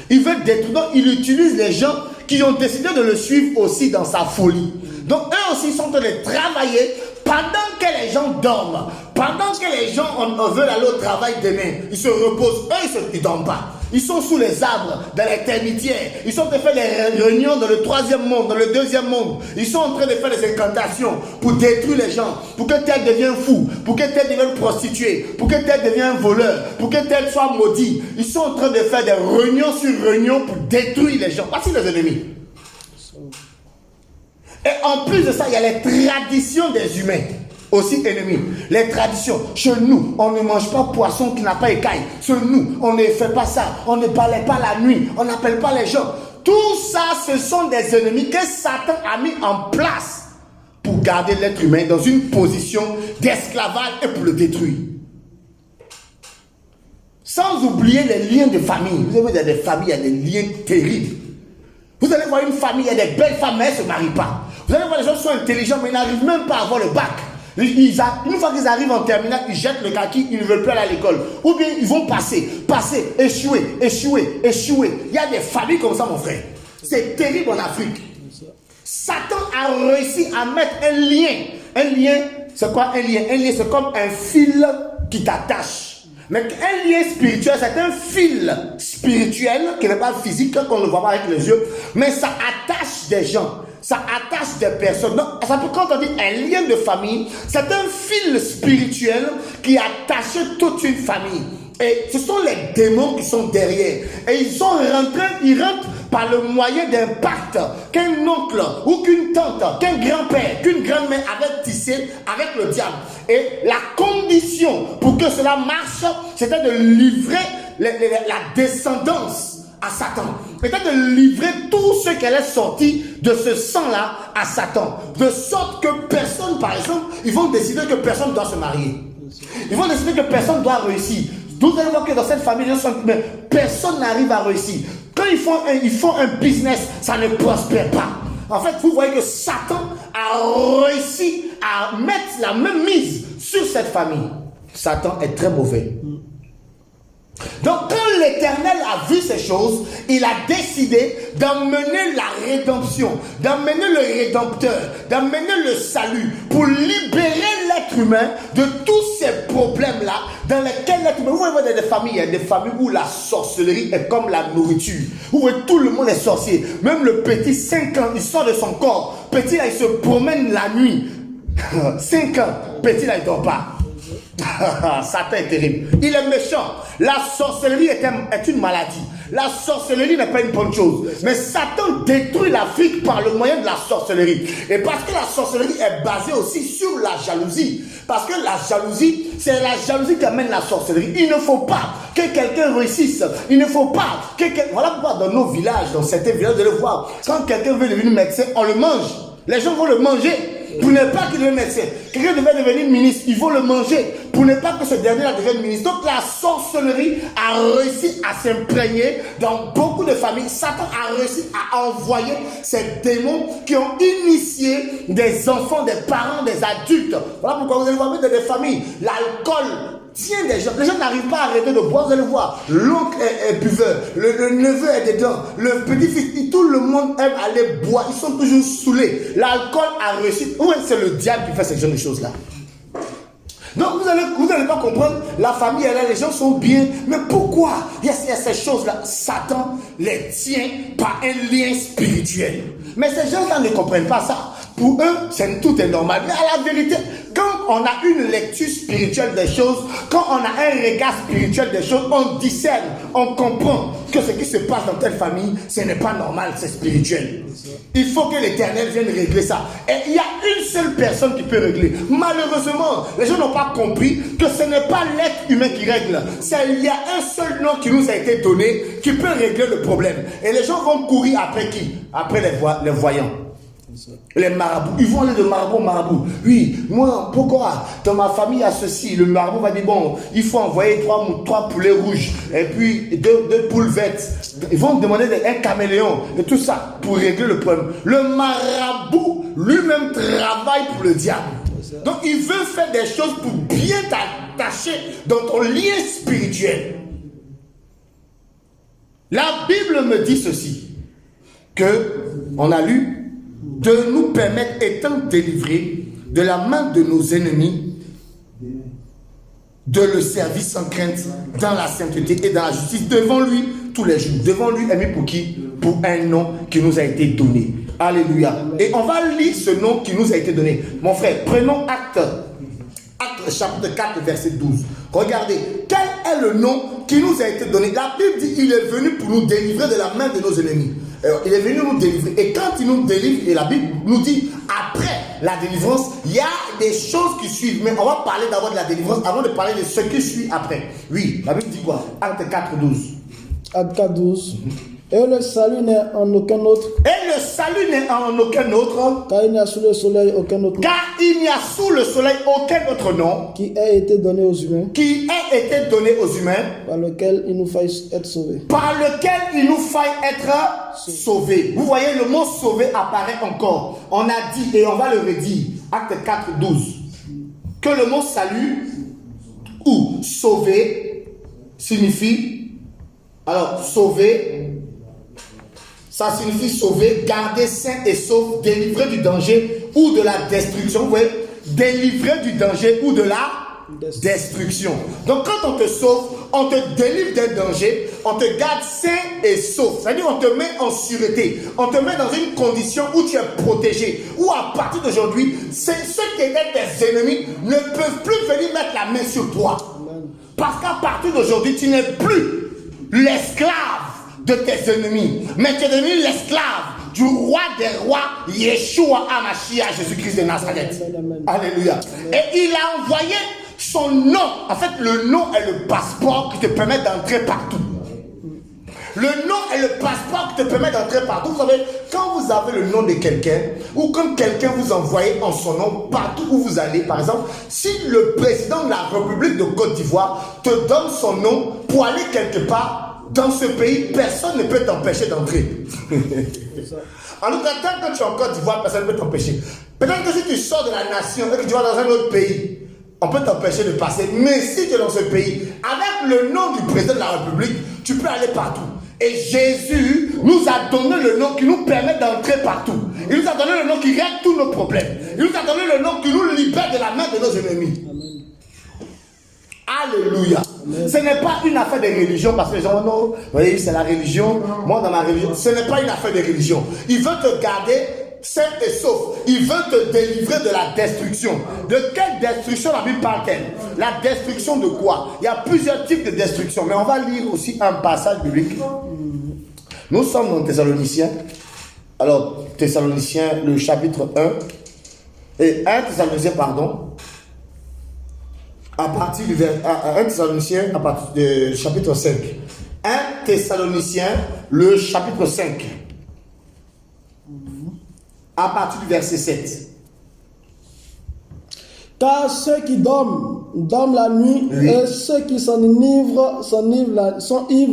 Il veut détruire. Donc, il utilise les gens qui ont décidé de le suivre aussi dans sa folie. Donc, eux aussi sont en train de travailler pendant que les gens dorment. Pendant que les gens veulent aller au travail demain. Ils se reposent. Eux, ils ne dorment pas. Ils sont sous les arbres, dans les termitières. Ils sont en train de faire des réunions dans le troisième monde, dans le deuxième monde. Ils sont en train de faire des incantations pour détruire les gens, pour que tel devienne fou, pour que tel devienne prostituée, pour que tel devienne voleur, pour que tel soit maudit. Ils sont en train de faire des réunions sur réunions pour détruire les gens. Voici les ennemis. Et en plus de ça, il y a les traditions des humains. Aussi ennemis, les traditions. Chez nous, on ne mange pas poisson qui n'a pas écaille. Chez nous, on ne fait pas ça. On ne balaye pas la nuit. On n'appelle pas les gens. Tout ça, ce sont des ennemis que Satan a mis en place pour garder l'être humain dans une position d'esclavage et pour le détruire. Sans oublier les liens de famille. Vous savez, il y a des familles, il y a des liens terribles. Vous allez voir une famille, il y a des belles femmes, mais elles ne se marient pas. Vous allez voir les gens qui sont intelligents, mais ils n'arrivent même pas à avoir le bac. Une fois qu'ils arrivent en terminale, ils jettent le kaki, ils ne veulent plus aller à l'école. Ou bien ils vont passer, échouer. Il y a des familles comme ça, mon frère. C'est terrible en Afrique. Satan a réussi à mettre un lien. Un lien, c'est quoi un lien? Un lien, c'est comme un fil qui t'attache. Mais un lien spirituel, c'est un fil spirituel qui n'est pas physique, qu'on ne voit pas avec les yeux, mais ça attache des gens, ça attache des personnes. Donc, ça peut, quand on dit un lien de famille, c'est un fil spirituel qui attache toute une famille. Et ce sont les démons qui sont derrière. Et ils rentrent par le moyen d'un pacte qu'un oncle ou qu'une tante, qu'un grand-père, qu'une grand-mère avait tissé avec le diable. Et la condition pour que cela marche, c'était de livrer la descendance à Satan. C'était de livrer tout ce qu'elle est sorti de ce sang-là à Satan. De sorte que personne, par exemple, ils vont décider que personne doit se marier. Ils vont décider que personne doit réussir. Vous allez voir que dans cette famille, personne n'arrive à réussir. Quand ils font un business, ça ne prospère pas. En fait, vous voyez que Satan a réussi à mettre la même mise sur cette famille. Satan est très mauvais. Donc, quand l'Éternel a vu ces choses, il a décidé d'emmener la rédemption, d'emmener le Rédempteur, d'emmener le salut pour libérer l'être humain de tous ces problèmes-là dans lesquels l'être humain... Vous voyez des familles, il y a des familles où la sorcellerie est comme la nourriture, où tout le monde est sorcier. Même le petit, 5 ans, il sort de son corps. Petit, là, il se promène la nuit. 5 ans, petit, là, il ne dort pas. Satan est terrible. Il est méchant. La sorcellerie est une maladie. La sorcellerie n'est pas une bonne chose. Mais Satan détruit l'Afrique par le moyen de la sorcellerie. Et parce que la sorcellerie est basée aussi sur la jalousie. Parce que la jalousie, c'est la jalousie qui amène la sorcellerie. Il ne faut pas que quelqu'un réussisse. Il ne faut pas que quelqu'un... Voilà pourquoi dans nos villages, dans certains villages, vous allez voir, quand quelqu'un veut devenir médecin, on le mange. Les gens vont le manger. Pour ne pas qu'il devienne médecin. Quelqu'un devait devenir ministre, ils vont le manger. Pour ne pas que ce dernier-là devienne ministre. Donc la sorcellerie a réussi à s'imprégner dans beaucoup de familles. Satan a réussi à envoyer ces démons qui ont initié des enfants, des parents, des adultes. Voilà pourquoi vous allez voir dans des familles. L'alcool tient des gens. Les gens n'arrivent pas à arrêter de boire. Vous allez voir, l'oncle est buveur, le neveu est dedans, le petit-fils, tout le monde aime aller boire. Ils sont toujours saoulés. L'alcool a réussi. Ouais, c'est le diable qui fait ce genre de choses-là. Donc vous n'allez pas comprendre, la famille est là, les gens sont bien, mais pourquoi il y a ces choses-là? Satan les tient par un lien spirituel. Mais ces gens-là ne comprennent pas ça. Pour eux, tout est normal. Mais à la vérité, quand on a une lecture spirituelle des choses, quand on a un regard spirituel des choses, on discerne, on comprend que ce qui se passe dans telle famille, ce n'est pas normal, c'est spirituel. Il faut que l'Éternel vienne régler ça. Et il y a une seule personne qui peut régler. Malheureusement, les gens n'ont pas compris que ce n'est pas l'être humain qui règle. Il y a un seul nom qui nous a été donné qui peut régler le problème. Et les gens vont courir après qui? Après les voyants. Les marabouts, ils vont aller de marabout en marabout. Oui, moi, pourquoi? Dans ma famille, il y a ceci. Le marabout va dire, bon, il faut envoyer 3 poulets rouges et puis 2 poules vertes. Ils vont demander un caméléon et tout ça pour régler le problème. Le marabout lui-même travaille pour le diable. Donc, il veut faire des choses pour bien t'attacher dans ton lien spirituel. La Bible me dit ceci, que on a lu, de nous permettre, étant délivrés de la main de nos ennemis, de le servir sans crainte dans la sainteté et dans la justice devant lui tous les jours. Devant lui, aimé pour qui? Pour un nom qui nous a été donné. Alléluia. Et on va lire ce nom qui nous a été donné. Mon frère, prenons Actes chapitre 4, verset 12. Regardez, quel est le nom qui nous a été donné? La Bible dit il est venu pour nous délivrer de la main de nos ennemis. Il est venu nous délivrer. Et quand il nous délivre, et la Bible nous dit, après la délivrance, il y a des choses qui suivent. Mais on va parler d'abord de la délivrance avant de parler de ce qui suit après. Oui, la Bible dit quoi? Acte 4, 12. Acte 4, 12. Et le salut n'est en aucun autre. Et le salut n'est en aucun autre. Car il n'y a sous le soleil aucun autre. Car il n'y a sous le soleil aucun autre nom. Qui ait été donné aux humains. Qui ait été donné aux humains. Par lequel il nous faille être sauvés. Par lequel il nous faille être sauvés. Vous voyez, le mot sauvé apparaît encore. On a dit, et on va le redire. Acte 4, 12. Que le mot salut ou sauver signifie. Alors, sauver. Ça signifie sauver, garder sain et sauf, délivrer du danger ou de la destruction. Vous voyez, délivrer du danger ou de la destruction. Donc quand on te sauve, on te délivre d'un danger, on te garde sain et sauf. C'est-à-dire on te met en sûreté, on te met dans une condition où tu es protégé, où à partir d'aujourd'hui, ceux qui étaient tes ennemis ne peuvent plus venir mettre la main sur toi. Parce qu'à partir d'aujourd'hui, tu n'es plus l'esclave de tes ennemis, mais tu es devenu l'esclave du roi des rois, Yeshua HaMashiach, Jésus-Christ de Nazareth. Alléluia. Et il a envoyé son nom. En fait, le nom est le passeport qui te permet d'entrer partout. Le nom est le passeport qui te permet d'entrer partout. Vous savez, quand vous avez le nom de quelqu'un, ou quand quelqu'un vous envoie en son nom partout où vous allez, par exemple, si le président de la République de Côte d'Ivoire te donne son nom pour aller quelque part, dans ce pays, personne ne peut t'empêcher d'entrer. En tout cas, quand tu es en Côte d'Ivoire, personne ne peut t'empêcher. Peut-être que si tu sors de la nation et que tu vas dans un autre pays, on peut t'empêcher de passer. Mais si tu es dans ce pays, avec le nom du président de la République, tu peux aller partout. Et Jésus nous a donné le nom qui nous permet d'entrer partout. Il nous a donné le nom qui règle tous nos problèmes. Il nous a donné le nom qui nous libère de la main de nos ennemis. Alléluia. Ce n'est pas une affaire de religion parce que les gens, non, oui, c'est la religion. Moi, dans ma religion, ce n'est pas une affaire de religion. Il veut te garder sain et sauf. Il veut te délivrer de la destruction. De quelle destruction la Bible parle-t-elle? La destruction de quoi? Il y a plusieurs types de destruction, mais on va lire aussi un passage biblique. Nous sommes dans Thessaloniciens. Alors, Thessaloniciens, le chapitre 1. Et 1 Thessaloniciens, pardon. À partir du 1 Thessaloniciens, à partir du chapitre 5. 1 Thessaloniciens, le chapitre 5. À partir du verset 7. Car ceux qui dorment la nuit, oui. Et ceux qui s'enivrent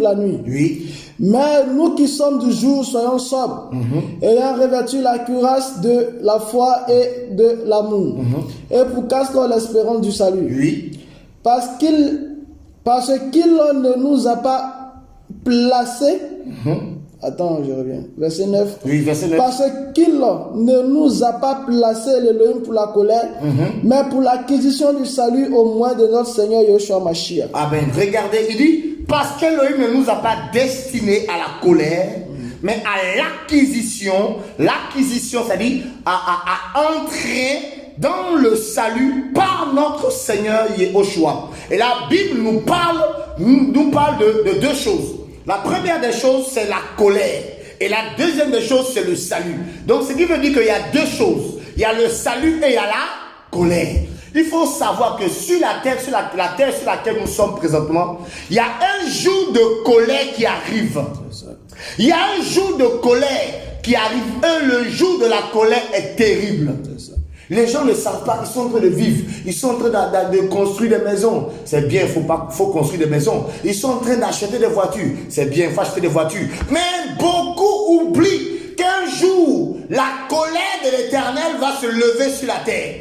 la nuit. Oui. Mais nous qui sommes du jour, soyons sobres, ayant revêtu la cuirasse de la foi et de l'amour, et pour casque l'espérance du salut. Oui. Parce qu'il ne nous a pas placés. Attends, je reviens. Verset 9. Oui, verset 9. Parce qu'il ne nous a pas placé l'Élohim pour la colère, mais pour l'acquisition du salut au moins de notre Seigneur Yeshua Mashiach. Amen. Regardez, il dit, parce qu'Élohim ne nous a pas destinés à la colère, mais à l'acquisition. L'acquisition, c'est-à-dire à entrer dans le salut par notre Seigneur Yeshua. Et la Bible nous parle de deux choses. La première des choses, c'est la colère. Et la deuxième des choses, c'est le salut. Donc, ce qui veut dire qu'il y a deux choses. Il y a le salut et il y a la colère. Il faut savoir que sur la terre, sur laquelle nous sommes présentement, il y a un jour de colère qui arrive. Il y a un jour de colère qui arrive. Le jour de la colère est terrible. Les gens ne savent pas, ils sont en train de vivre, ils sont en train de construire des maisons. C'est bien, il faut construire des maisons. Ils sont en train d'acheter des voitures. C'est bien, il faut acheter des voitures. Mais beaucoup oublient qu'un jour, la colère de l'Éternel va se lever sur la terre.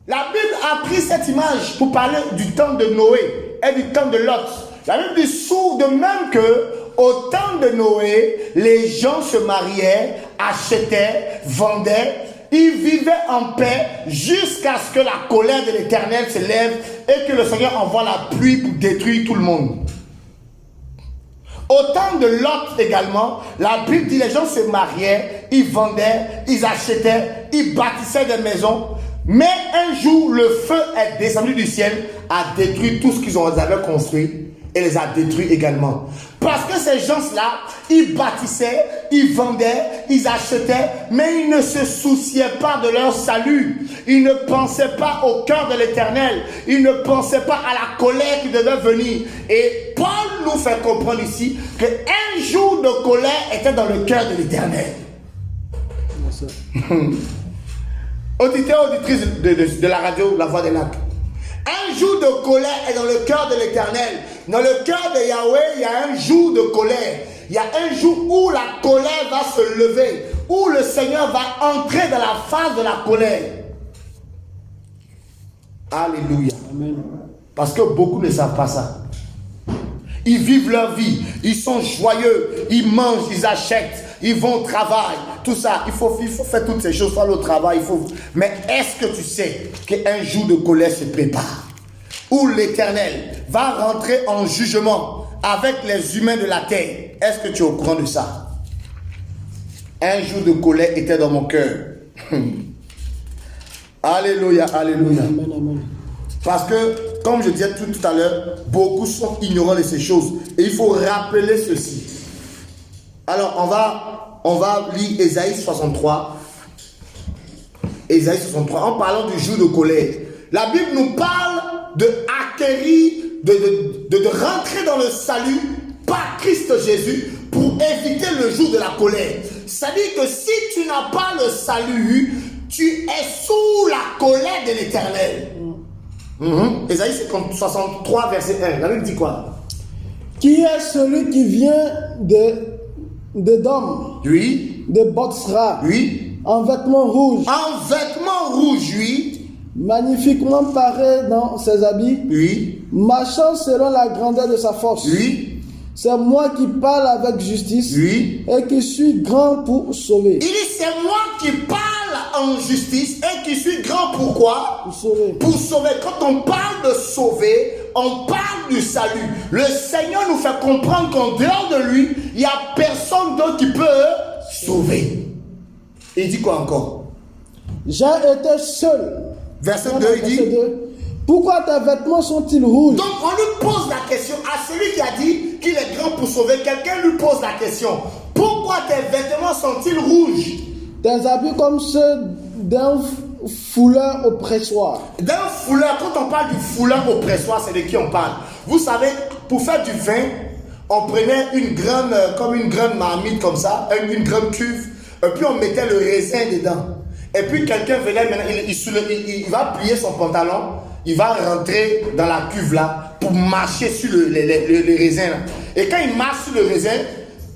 La Bible a pris cette image pour parler du temps de Noé et du temps de Lot. La Bible dit sourd de même que au temps de Noé, les gens se mariaient, achetaient, vendaient. Ils vivaient en paix jusqu'à ce que la colère de l'Éternel se lève et que le Seigneur envoie la pluie pour détruire tout le monde. Au temps de Lot également, la Bible dit les gens se mariaient, ils vendaient, ils achetaient, ils bâtissaient des maisons. Mais un jour, le feu est descendu du ciel, a détruit tout ce qu'ils avaient construit et les a détruits également. Parce que ces gens-là, ils bâtissaient, ils vendaient, ils achetaient, mais ils ne se souciaient pas de leur salut. Ils ne pensaient pas au cœur de l'Éternel. Ils ne pensaient pas à la colère qui devait venir. Et Paul nous fait comprendre ici qu'un jour de colère était dans le cœur de l'Éternel. Auditeur, auditrice de la radio, la voix des lacs. Un jour de colère est dans le cœur de l'Éternel. Dans le cœur de Yahweh, il y a un jour de colère. Il y a un jour où la colère va se lever, où le Seigneur va entrer dans la phase de la colère. Alléluia. Amen. Parce que beaucoup ne savent pas ça. Ils vivent leur vie. Ils sont joyeux. Ils mangent, ils achètent. Ils vont au travail. Tout ça. Il faut faire toutes ces choses. Faire le travail. Mais est-ce que tu sais qu'un jour de colère se prépare? Où l'Éternel va rentrer en jugement avec les humains de la terre. Est-ce que tu es au courant de ça? Un jour de colère était dans mon cœur. Alléluia, alléluia. Amen, amen. Parce que, comme je disais tout à l'heure, beaucoup sont ignorants de ces choses. Et il faut rappeler ceci. Alors, on va lire Ésaïe 63. Ésaïe 63, en parlant du jour de colère. La Bible nous parle de acquérir, de rentrer dans le salut par Christ Jésus pour éviter le jour de la colère. C'est-à-dire que si tu n'as pas le salut, tu es sous la colère de l'Éternel. Ésaïe 63, verset 1. La Bible dit quoi? Qui est celui qui vient d'Édom, Oui. de Botsra, Oui. en vêtements rouges, En vêtements rouges, oui. magnifiquement paré dans ses habits, Oui. marchant selon la grandeur de sa force. Oui. C'est moi qui parle avec justice Oui. et qui suis grand pour sauver. Il dit, c'est moi qui parle en justice et qui suis grand. Pourquoi? Pour sauver. Pour sauver. Quand on parle de sauver, on parle du salut. Le Seigneur nous fait comprendre qu'en dehors de lui, il n'y a personne d'autre qui peut sauver. Il dit quoi encore? J'ai été seul. Verset Dans 2, le il verset dit. 2, pourquoi tes vêtements sont-ils rouges? Donc on lui pose la question à celui qui a dit qu'il est grand pour sauver. Quelqu'un lui pose la question. Pourquoi tes vêtements sont-ils rouges? Tes habits comme ceux d'un fouleur au pressoir. D'un fouleur, quand on parle du fouleur au pressoir, c'est de qui on parle? Vous savez, pour faire du vin, on prenait une grande marmite comme ça, une grande cuve, et puis on mettait le raisin dedans. Et puis quelqu'un venait, maintenant, il va plier son pantalon, il va rentrer dans la cuve là, pour marcher sur le raisin là. Et quand il marche sur le raisin,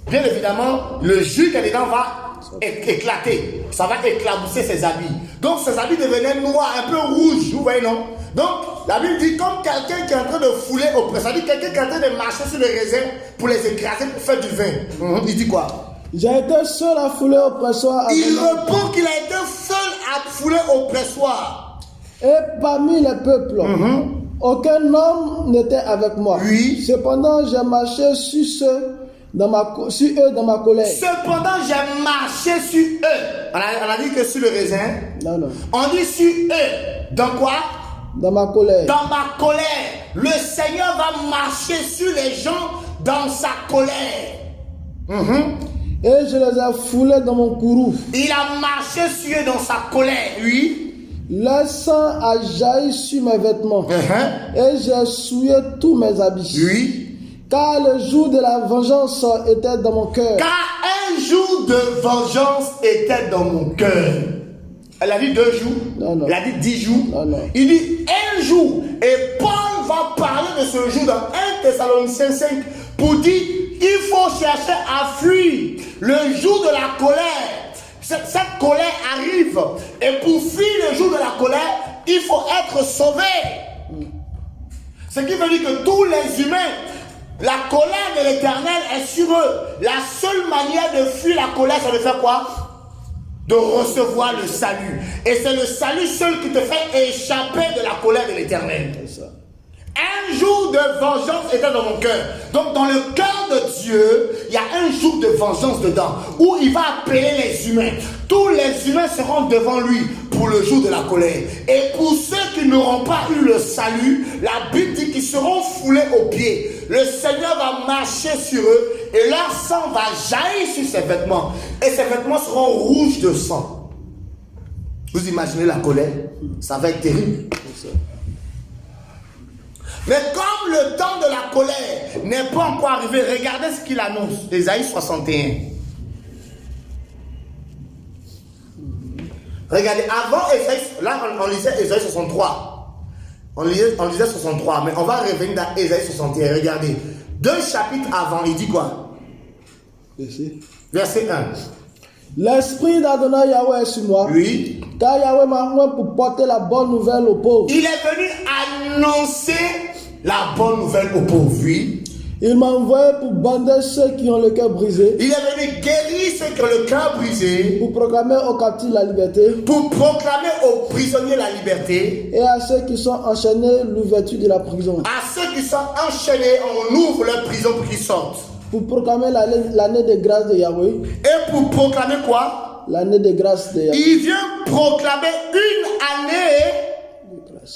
bien évidemment, le jus qu'il y a dedans va éclater. Ça va éclabousser ses habits. Donc ses habits devenaient noirs, un peu rouges, vous voyez non? Donc la Bible dit comme quelqu'un qui est en train de fouler au presse, ça dit quelqu'un qui est en train de marcher sur les raisins pour les écraser pour faire du vin. Il dit quoi? J'ai été seul à fouler au pressoir. Il répond qu'il a été seul à fouler au pressoir. Et parmi les peuples, aucun homme n'était avec moi. Oui. Cependant, j'ai marché sur eux dans ma colère. Cependant, j'ai marché sur eux. On a dit que sur le raisin. Non, non. On dit sur eux. Dans quoi? Dans ma colère. Dans ma colère. Le Seigneur va marcher sur les gens dans sa colère. Et je les ai foulés dans mon courroux. Il a marché sur eux dans sa colère, oui. Le sang a jailli sur mes vêtements. Et j'ai souillé tous mes habits. Oui. Car le jour de la vengeance était dans mon cœur. Car un jour de vengeance était dans mon cœur. Elle a dit 2 jours. Non, non. Elle a dit 10 jours. Non, non. Il dit un jour. Et Paul va parler de ce jour dans 1 Thessaloniciens 5 pour dire il faut chercher à fuir le jour de la colère. Cette colère arrive. Et pour fuir le jour de la colère, il faut être sauvé. Ce qui veut dire que tous les humains, la colère de l'Éternel est sur eux. La seule manière de fuir la colère, c'est de faire quoi? De recevoir le salut. Et c'est le salut seul qui te fait échapper de la colère de l'Éternel. C'est ça. Un jour de vengeance était dans mon cœur. Donc dans le cœur de Dieu, il y a un jour de vengeance dedans, où il va appeler les humains. Tous les humains seront devant lui pour le jour de la colère. Et pour ceux qui n'auront pas eu le salut, la Bible dit qu'ils seront foulés aux pieds. Le Seigneur va marcher sur eux et leur sang va jaillir sur ses vêtements. Et ses vêtements seront rouges de sang. Vous imaginez la colère? Ça va être terrible. Mais comme le temps de la colère n'est pas encore arrivé, regardez ce qu'il annonce. Ésaïe 61. Regardez, avant Ésaïe, là on lisait Ésaïe 63. On lisait 63, mais on va revenir dans Ésaïe 61. Regardez, 2 chapitres avant, il dit quoi? Verset 1. L'esprit d'Adonai Yahweh est sur moi. Oui. Car Yahweh m'a envoyé pour porter la bonne nouvelle aux pauvres. Il est venu annoncer la bonne nouvelle aux pauvres. Oui. Il m'a envoyé pour bander ceux qui ont le cœur brisé, Il est venu guérir ceux qui ont le cœur brisé, pour proclamer aux captifs la liberté, pour proclamer aux prisonniers la liberté. et à ceux qui sont enchaînés l'ouverture de la prison, À ceux qui sont enchaînés, on ouvre leur prison pour qu'ils sortent. pour proclamer l'année de grâce de Yahweh, Et pour proclamer quoi? l'année de grâce de Yahweh. Il vient proclamer une année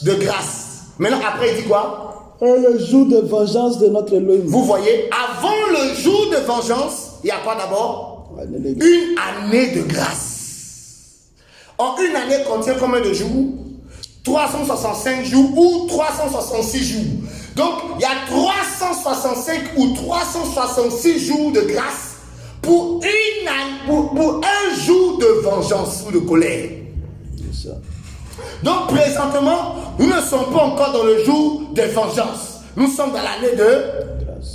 de grâce. Maintenant, après, il dit quoi? Et le jour de vengeance de notre Elohim. Vous voyez, avant le jour de vengeance, il y a quoi d'abord? L'année de grâce. Une année de grâce. En une année contient combien de jours? 365 jours ou 366 jours. Donc, il y a 365 ou 366 jours de grâce pour, pour un jour de vengeance ou de colère. C'est ça. Donc, présentement, nous ne sommes pas encore dans le jour de vengeance. Nous sommes dans l'année de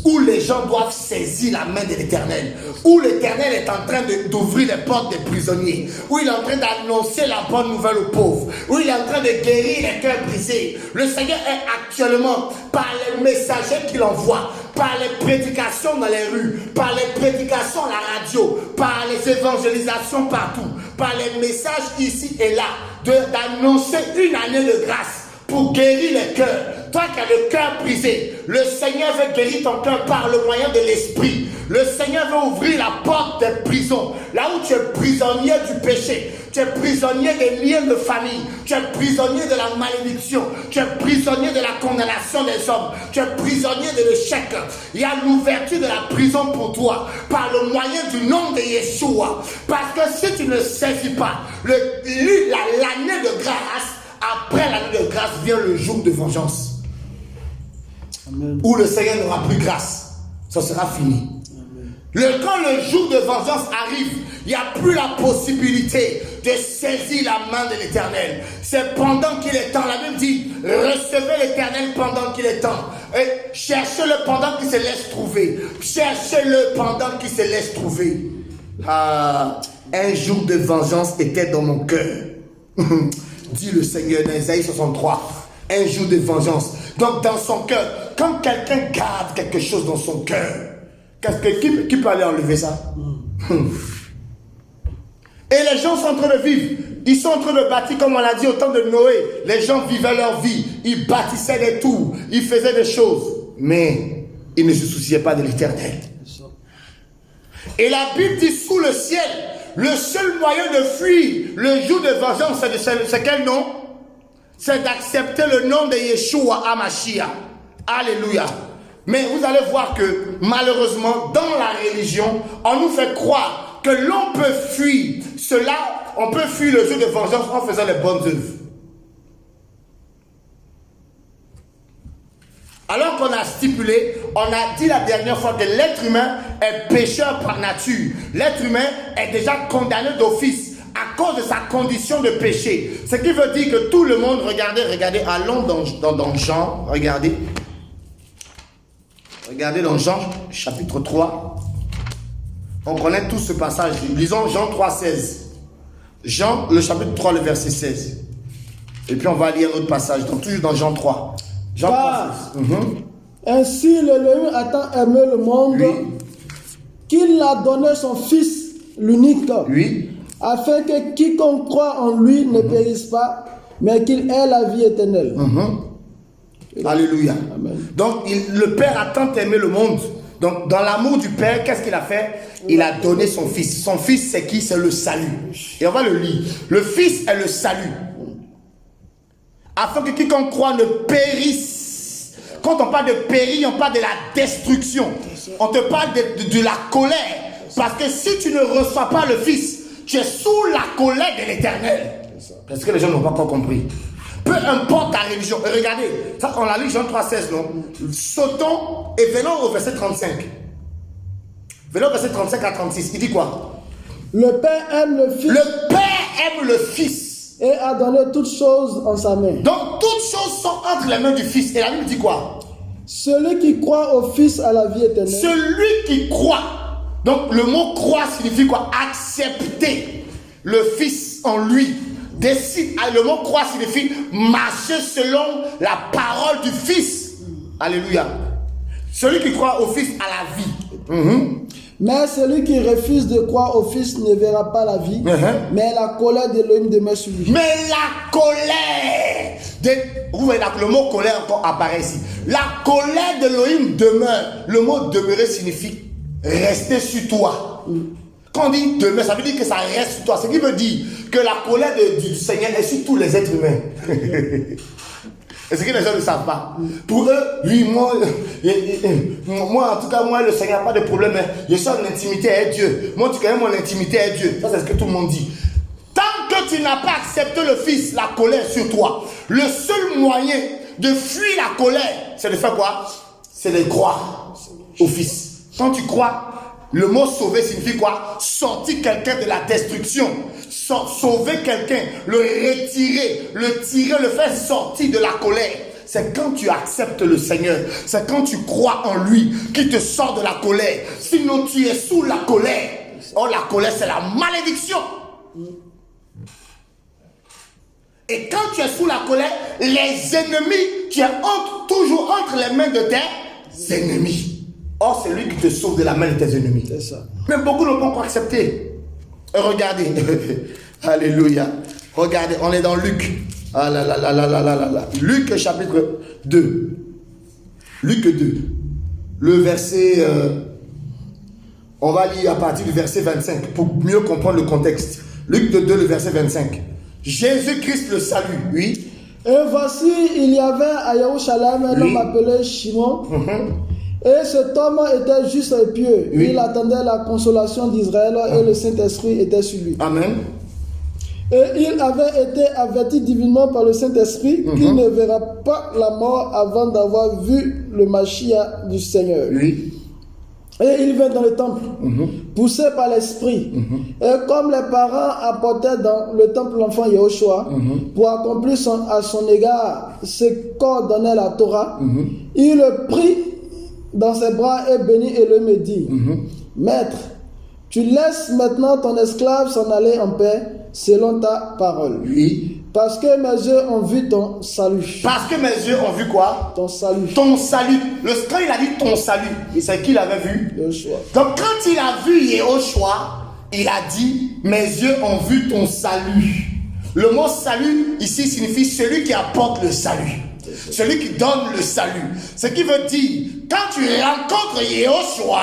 où les gens doivent saisir la main de l'Éternel, où l'Éternel est en train d'ouvrir les portes des prisonniers, où il est en train d'annoncer la bonne nouvelle aux pauvres, où il est en train de guérir les cœurs brisés. Le Seigneur est actuellement, par les messagers qu'il envoie, par les prédications dans les rues, par les prédications à la radio, par les évangélisations partout, par les messages ici et là, d'annoncer une année de grâce pour guérir les cœurs. Toi qui as le cœur brisé, le Seigneur veut guérir ton cœur par le moyen de l'esprit. Le Seigneur veut ouvrir la porte des prisons. Là où tu es prisonnier du péché, tu es prisonnier des liens de famille, tu es prisonnier de la malédiction, tu es prisonnier de la condamnation des hommes, tu es prisonnier de l'échec. Il y a l'ouverture de la prison pour toi par le moyen du nom de Yeshua. Parce que si tu ne saisis pas l'année de grâce, après l'année de grâce vient le jour de vengeance. Amen. Où le Seigneur n'aura plus grâce. Ça sera fini. Quand le jour de vengeance arrive, il n'y a plus la possibilité de saisir la main de l'Éternel. C'est pendant qu'il est temps. La Bible dit, recevez l'Éternel pendant qu'il est temps. Et cherchez-le pendant qu'il se laisse trouver. Cherchez-le pendant qu'il se laisse trouver. Ah, un jour de vengeance était dans mon cœur. Dit le Seigneur dans Isaïe 63. Un jour de vengeance. Donc dans son cœur, quand quelqu'un garde quelque chose dans son cœur, qui peut aller enlever ça? Et les gens sont en train de vivre. Ils sont en train de bâtir, comme on l'a dit au temps de Noé. Les gens vivaient leur vie. Ils bâtissaient des tours. Ils faisaient des choses. Mais ils ne se souciaient pas de l'Éternel. Et la Bible dit, sous le ciel, le seul moyen de fuir le jour de vengeance, c'est quel nom? C'est d'accepter le nom de Yeshua HaMashiach. Alléluia. Mais vous allez voir que malheureusement, dans la religion, on nous fait croire que l'on peut fuir cela, on peut fuir le jour de vengeance en faisant les bonnes œuvres. Alors qu'on a stipulé, on a dit la dernière fois que l'être humain est pécheur par nature. L'être humain est déjà condamné d'office à cause de sa condition de péché. Ce qui veut dire que tout le monde, regardez, allons dans Jean, regardez dans Jean chapitre 3. On connaît tous ce passage. Lisons Jean 3, 16. Jean, le chapitre 3, le verset 16. Et puis on va lire un autre passage, donc toujours dans Jean 3. Jean 3, 16. Ainsi l'Élohim a tant aimé le monde, Oui. qu'il a donné son Fils l'unique, Oui. afin que quiconque croit en lui ne périsse pas, mais qu'il ait la vie éternelle. Alléluia. Amen. Donc le Père a tant aimé le monde. Donc dans l'amour du Père, qu'est-ce qu'il a fait? Il a donné son Fils. Son Fils, c'est qui? C'est le salut. Et on va le lire. Le Fils est le salut. Afin que quiconque croit ne périsse. Quand on parle de périr, on parle de la destruction. On te parle de la colère. Parce que si tu ne reçois pas le Fils, tu es sous la colère de l'Éternel. Parce que les gens n'ont pas encore compris. Peu importe ta religion. Et regardez, ça on l'a lu Jean 3,16, non? Sautons et venons au verset 35. Venons au verset 35 à 36. Il dit quoi? Le Père aime le Fils Le Père aime le Fils. et a donné toutes choses en sa main. Donc toutes choses sont entre les mains du Fils. Et la Bible dit quoi? Celui qui croit au Fils a la vie éternelle. Celui qui croit. Donc le mot croire signifie quoi? Accepter le Fils en lui. Décide. Le mot croire signifie marcher selon la parole du Fils. Alléluia. Celui qui croit au Fils a la vie. Mais celui qui refuse de croire au Fils ne verra pas la vie, mais la colère d'Élohim demeure sur lui. Mais la colère, vous voyez, le mot colère encore apparaît ici. La colère d'Élohim demeure. Le mot demeurer signifie rester sur toi. Quand on dit demeure, ça veut dire que ça reste sur toi. Ce qui veut dire que la colère du Seigneur est sur tous les êtres humains. Et ce que les gens ne savent pas. Pour eux, lui, moi, en tout cas, moi, le Seigneur n'a pas de problème. Je suis en intimité avec Dieu. Moi, tu connais mon intimité avec Dieu. Ça, c'est ce que tout le monde dit. Tant que tu n'as pas accepté le Fils, la colère sur toi, le seul moyen de fuir la colère, c'est de faire quoi? C'est de croire au Fils. Quand tu crois, le mot sauver signifie quoi? Sortir quelqu'un de la destruction. Sauver quelqu'un, le retirer, le tirer, le faire sortir de la colère. C'est quand tu acceptes le Seigneur, c'est quand tu crois en lui qui te sort de la colère. Sinon tu es sous la colère. Oh, la colère c'est la malédiction. Et quand tu es sous la colère, les ennemis, tu es toujours entre les mains de tes ennemis. Or, c'est lui qui te sauve de la main de tes ennemis. C'est ça. Mais beaucoup ne vont pas accepter. Regardez. Alléluia. Regardez, on est dans Luc. Ah là là là là là là là. Luc chapitre 2. Luc 2. Le verset... on va lire à partir du verset 25 pour mieux comprendre le contexte. Luc 2, le verset 25. Jésus-Christ le salue, oui. Et voici, il y avait à Jérusalem un homme appelé Simon. Et cet homme était juste et pieux. Il attendait la consolation d'Israël et le Saint-Esprit était sur lui. Amen. Et il avait été averti divinement par le Saint-Esprit qu'il ne verra pas la mort avant d'avoir vu le Mashiach du Seigneur. Oui. Et il vint dans le temple, poussé par l'Esprit. Et comme les parents apportaient dans le temple l'enfant Yahushua, pour accomplir à son égard ce qu'ordonnait la Torah, il le prit dans ses bras et bénit Elohim et dit, Maître, tu laisses maintenant ton esclave s'en aller en paix selon ta parole. Oui. Parce que mes yeux ont vu ton salut. Parce que mes yeux ont vu quoi? Ton salut. Ton salut. Quand il a dit ton salut, et c'est qui l'avait vu? Yahushua. Donc quand il a vu Yahushua, il a dit, mes yeux ont vu ton salut. Le mot salut ici signifie celui qui apporte le salut. Celui qui donne le salut. Ce qui veut dire, quand tu rencontres Yahushua,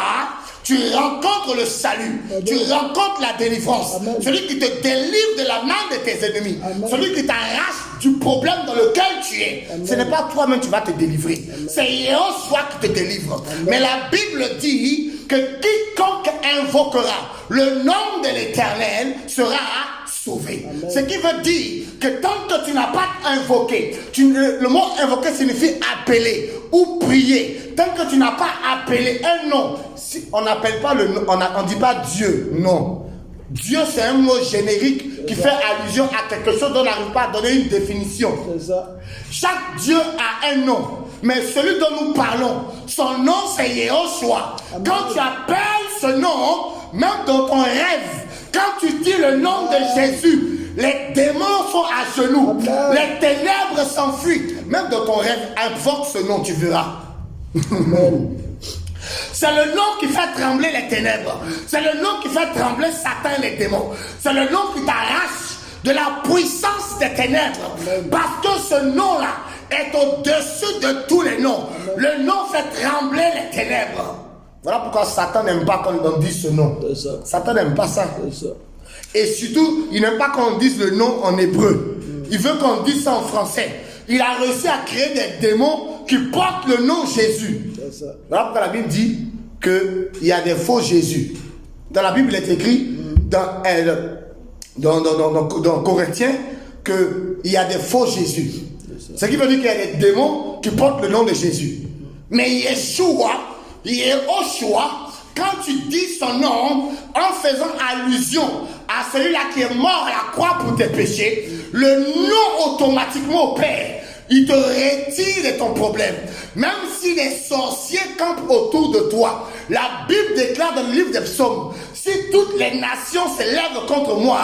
tu rencontres le salut. Amen. Tu rencontres la délivrance. Amen. Celui qui te délivre de la main de tes ennemis. Amen. Celui qui t'arrache du problème dans lequel tu es. Amen. Ce n'est pas toi-même qui vas te délivrer. C'est Yahushua qui te délivre. Amen. Mais la Bible dit que quiconque invoquera le nom de l'Éternel sera sauvé. Amen. Ce qui veut dire que tant que tu n'as pas invoqué, le mot invoquer signifie appeler ou prier. Tant que tu n'as pas appelé un nom, on n'appelle pas le nom, on ne dit pas Dieu, non. Dieu c'est un mot générique qui fait allusion à quelque chose dont on n'arrive pas à donner une définition. C'est ça. Chaque Dieu a un nom, mais celui dont nous parlons, son nom c'est Yahushua. Quand tu appelles ce nom, même dans ton rêve, quand tu dis le nom de Jésus, les démons sont à genoux, les ténèbres s'enfuient. Même dans ton rêve, invoque ce nom, tu verras. C'est le nom qui fait trembler les ténèbres. C'est le nom qui fait trembler Satan et les démons. C'est le nom qui t'arrache de la puissance des ténèbres. Parce que ce nom-là est au-dessus de tous les noms. Le nom fait trembler les ténèbres. Voilà pourquoi Satan n'aime pas quand on dit ce nom. Satan n'aime pas ça. Et surtout, il n'aime pas qu'on dise le nom en hébreu. Il veut qu'on dise ça en français. Il a réussi à créer des démons qui portent le nom Jésus. Voilà pourquoi la Bible dit qu'il y a des faux Jésus. Dans la Bible, il est écrit dans Corinthiens qu'il y a des faux Jésus. Ce qui veut dire qu'il y a des démons qui portent le nom de Jésus. Mais Yahushua, quand tu dis son nom en faisant allusion à celui-là qui est mort à la croix pour tes péchés, le nom automatiquement opère. Il te retire de ton problème. Même si les sorciers campent autour de toi, la Bible déclare dans le livre des psaumes, si toutes les nations s'élèvent contre moi,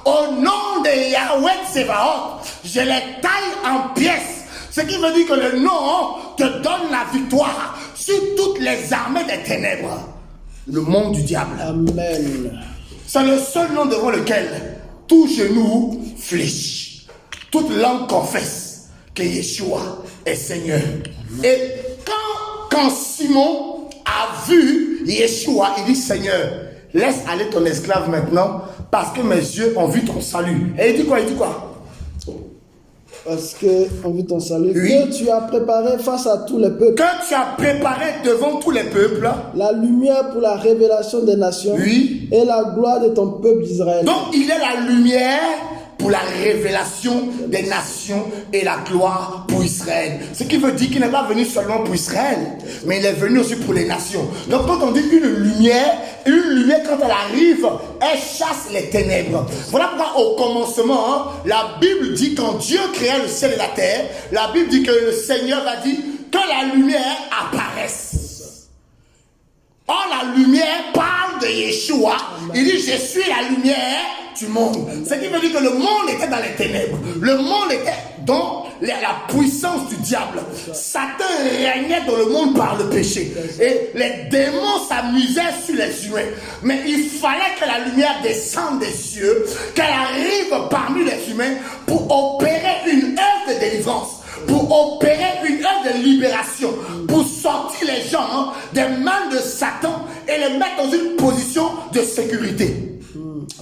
au nom de Yahweh Tsebaoth, je les taille en pièces. Ce qui veut dire que le nom te donne la victoire sur toutes les armées des ténèbres, le monde du diable. Amen. C'est le seul nom devant lequel tout genou fléchit, toute langue confesse que Yeshua est Seigneur. Et quand Simon a vu Yeshua, il dit Seigneur, laisse aller ton esclave maintenant parce que mes yeux ont vu ton salut. Et il dit quoi? Parce que, en vue de ton salut, oui, que tu as préparé face à tous les peuples. Que tu as préparé devant tous les peuples. La lumière pour la révélation des nations. Oui. Et la gloire de ton peuple d'Israël. Donc il est la lumière pour la révélation des nations et la gloire pour Israël. Ce qui veut dire qu'il n'est pas venu seulement pour Israël, mais il est venu aussi pour les nations. Donc quand on dit une lumière quand elle arrive, elle chasse les ténèbres. Voilà pourquoi au commencement, la Bible dit quand Dieu créa le ciel et la terre, la Bible dit que le Seigneur a dit que la lumière apparaisse. Or la lumière parle de Yeshua. Il dit je suis la lumière du monde. Ce qui veut dire que le monde était dans les ténèbres. Le monde était dans la puissance du diable. Satan régnait dans le monde par le péché. Et les démons s'amusaient sur les humains. Mais il fallait que la lumière descende des cieux, qu'elle arrive parmi les humains pour opérer une œuvre de délivrance, pour opérer une œuvre de libération, pour sortir les gens des mains de Satan et les mettre dans une position de sécurité.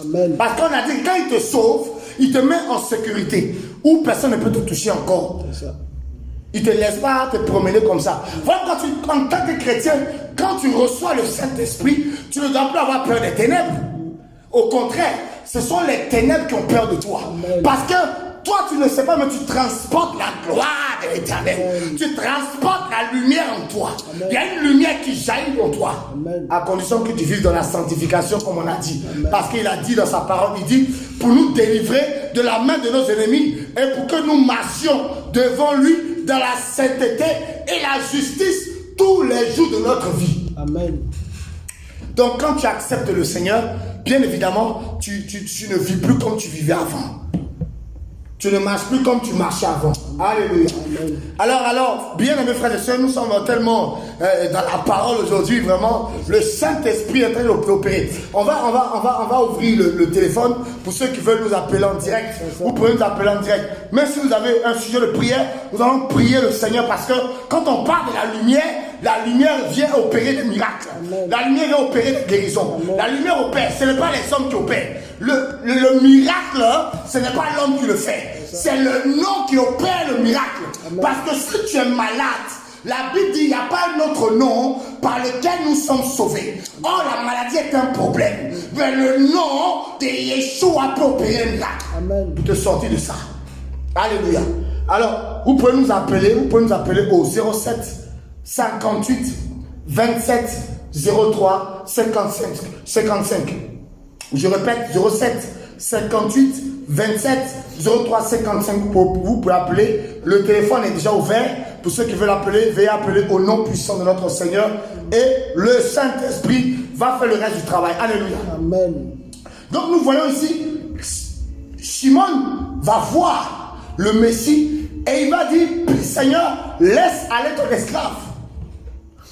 Amen. Parce qu'on a dit que quand il te sauve, il te met en sécurité où personne ne peut te toucher encore. Il ne te laisse pas te promener comme ça. Voilà, en tant que chrétien, quand tu reçois le Saint-Esprit, tu ne dois plus avoir peur des ténèbres. Au contraire, ce sont les ténèbres qui ont peur de toi. Amen. Parce que toi, tu ne sais pas, mais tu transportes la gloire de l'Éternel. Tu transportes la lumière en toi. Amen. Il y a une lumière qui jaillit en toi. Amen. À condition que tu vives dans la sanctification, comme on a dit. Amen. Parce qu'il a dit dans sa parole, il dit, pour nous délivrer de la main de nos ennemis et pour que nous marchions devant lui dans la sainteté et la justice tous les jours de notre vie. Amen. Donc quand tu acceptes le Seigneur, bien évidemment, tu ne vis plus comme tu vivais avant. Tu ne marches plus comme tu marchais avant. Alléluia. Amen. Alors, bien aimés frères et sœurs, nous sommes tellement dans la parole aujourd'hui, vraiment, le Saint-Esprit est en train d'opérer. On va ouvrir le téléphone pour ceux qui veulent nous appeler en direct. Vous pouvez nous appeler en direct. Mais si vous avez un sujet de prière, nous allons prier le Seigneur parce que quand on parle de la lumière vient opérer des miracles. Amen. La lumière vient opérer des guérisons. Amen. La lumière opère, ce n'est pas les hommes qui opèrent. Le miracle, ce n'est pas l'homme qui le fait. C'est le nom qui opère le miracle. Amen. Parce que si tu es malade, la Bible dit qu'il n'y a pas un autre nom par lequel nous sommes sauvés. Or, la maladie est un problème. Mais le nom de Yeshua peut opérer un miracle. Amen. Pour te sortir de ça. Alléluia. Alors, vous pouvez nous appeler au 07 58 27 03 55. Je répète, 07 58 27 03 55. Vous pouvez appeler. Le téléphone est déjà ouvert. Pour ceux qui veulent appeler, veuillez appeler au nom puissant de notre Seigneur. Et le Saint-Esprit va faire le reste du travail. Alléluia. Amen. Donc nous voyons ici, Shimon va voir le Messie et il va dire, Seigneur, laisse aller ton esclave.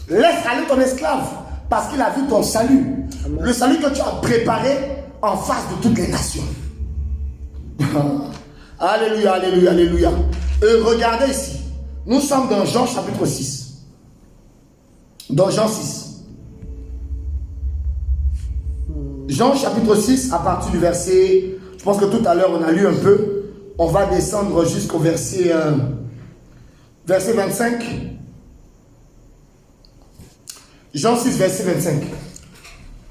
Laisse aller ton esclave. Parce qu'il a vu ton salut. Amen. Le salut que tu as préparé en face de toutes les nations. Alléluia, alléluia, alléluia. Regardez ici. Nous sommes dans Jean chapitre 6. Dans Jean 6. Jean chapitre 6 à partir du verset... Je pense que tout à l'heure on a lu un peu. On va descendre jusqu'au verset 25. Jean 6, verset 25.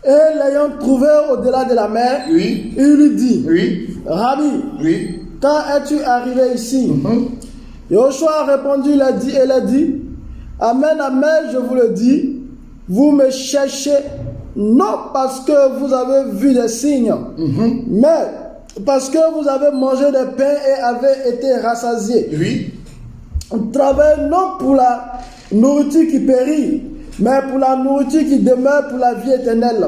Et l'ayant trouvé au-delà de la mer, oui, il lui dit, oui, Rabbi, oui, quand es-tu arrivé ici? Yoshua a répondu, il a dit, Amen, Amen, je vous le dis, vous me cherchez non parce que vous avez vu des signes, mais parce que vous avez mangé des pains et avez été rassasiés. Oui. Travaillez non pour la nourriture qui périt, mais pour la nourriture qui demeure pour la vie éternelle,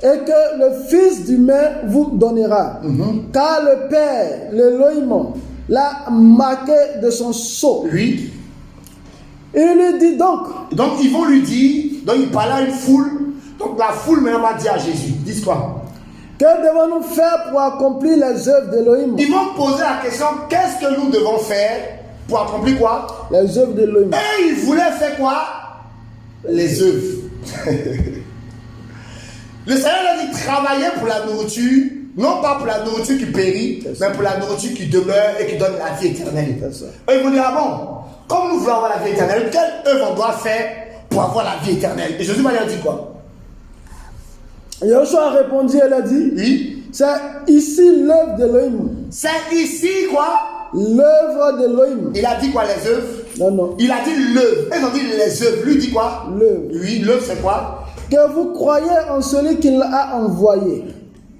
et que le Fils d'humain vous donnera. Car le Père, l'Élohim, l'a marqué de son sceau. Oui. Il lui dit donc. Donc ils vont lui dire, donc il parlait à une foule. Donc la foule maintenant va dire à Jésus, dis quoi? Que devons-nous faire pour accomplir les œuvres d'Élohim? Ils vont poser la question, qu'est-ce que nous devons faire pour accomplir quoi? Les œuvres d'Élohim. Et ils voulaient faire quoi? Les œuvres. Le Seigneur a dit travailler pour la nourriture, non pas pour la nourriture qui périt, mais pour la nourriture qui demeure et qui donne la vie éternelle. Et ils vont dire, ah bon, comme nous voulons avoir la vie éternelle, quelle œuvre on doit faire pour avoir la vie éternelle? Et Jésus m'a dit quoi? Yoshua a répondu, elle a dit, Oui. c'est ici l'œuvre d'Élohim. C'est ici quoi? L'œuvre d'Élohim. Il a dit quoi, les œuvres? Non, non. Il a dit l'œuvre. Ils ont dit les œuvres. Lui dit quoi? L'œuvre. Oui, l'œuvre c'est quoi? Que vous croyez en celui qu'il a envoyé.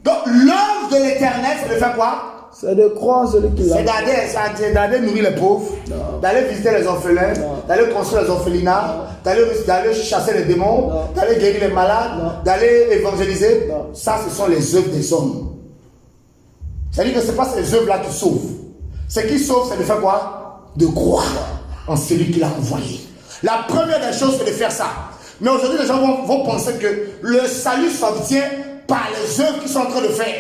Donc l'œuvre de l'éternel, c'est de faire quoi? C'est de croire en celui qu'il a envoyé. C'est d'aller nourrir les pauvres, d'aller visiter les orphelins, d'aller construire les orphelinats, d'aller chasser les démons, d'aller guérir les malades, d'aller évangéliser. Ça, ce sont les œuvres des hommes. C'est-à-dire que ce n'est pas ces œuvres-là qui sauvent. Ce qui sauve, c'est de faire quoi? De croire en celui qui l'a envoyé. La première des choses, c'est de faire ça. Mais aujourd'hui, les gens vont penser que le salut s'obtient par les œuvres qu'ils sont en train de faire.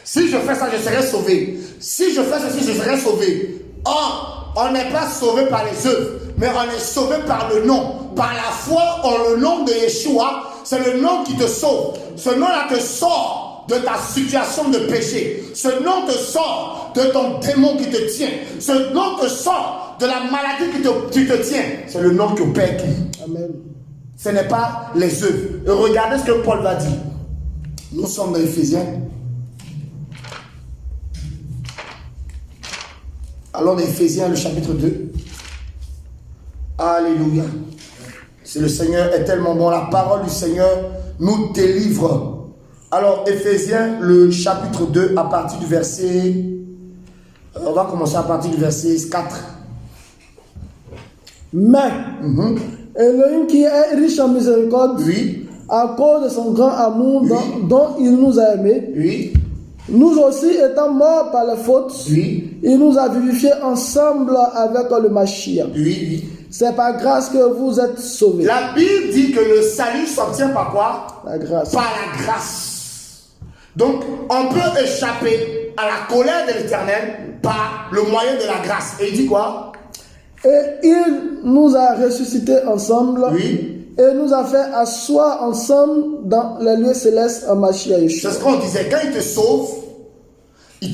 Si je fais ça, je serai sauvé. Si je fais ceci, je serai sauvé. Or, on n'est pas sauvé par les œuvres, mais on est sauvé par le nom. Par la foi en le nom de Yeshua, c'est le nom qui te sauve. Ce nom-là te sort de ta situation de péché. Ce nom te sort de ton démon qui te tient. Ce nom te sort de la maladie qui te tient. C'est le nom qui opère tout. Amen. Ce n'est pas les œuvres. Et regardez ce que Paul va dire. Nous sommes dans Éphésiens. Alors, dans Éphésiens, le chapitre 2. Alléluia. C'est le Seigneur est tellement bon. La parole du Seigneur nous délivre. Alors, Éphésiens, le chapitre 2, à partir du verset... On va commencer à partir du verset 4. Mais, Elohim qui est riche en miséricorde, Oui. à cause de son grand amour dont il nous a aimés, Oui. nous aussi étant morts par les fautes, Oui. il nous a vivifiés ensemble avec le Mashiach. Oui. C'est par grâce que vous êtes sauvés. La Bible dit que le salut s'obtient par quoi? La grâce. Par la grâce. Donc, on peut échapper à la colère de l'Éternel par le moyen de la grâce. Et il dit quoi? Et il nous a ressuscités ensemble. Oui. Et nous a fait asseoir ensemble dans les lieux célestes en Mashiach Yeshua. C'est ce qu'on disait. Quand il te sauve, il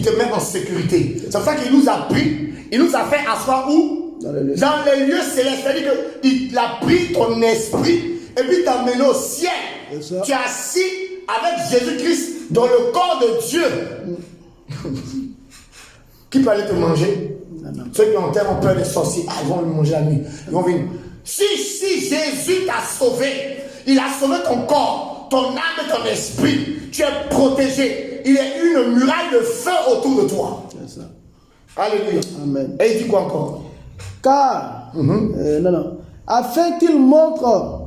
te met en sécurité. C'est pour ça qu'il nous a pris. Il nous a fait asseoir où? Dans les lieux célestes. C'est-à-dire qu'il a pris ton esprit et puis t'a amené au ciel. Tu es assis avec Jésus-Christ dans le corps de Dieu. Qui peut aller te manger? Ceux qui ont tellement peur des sorciers, ils vont le manger la nuit. Ils vont venir. Si Jésus t'a sauvé, il a sauvé ton corps, ton âme et ton esprit. Tu es protégé. Il y a une muraille de feu autour de toi. C'est ça. Alléluia. Amen. Et il dit quoi encore? Car, afin qu'il montre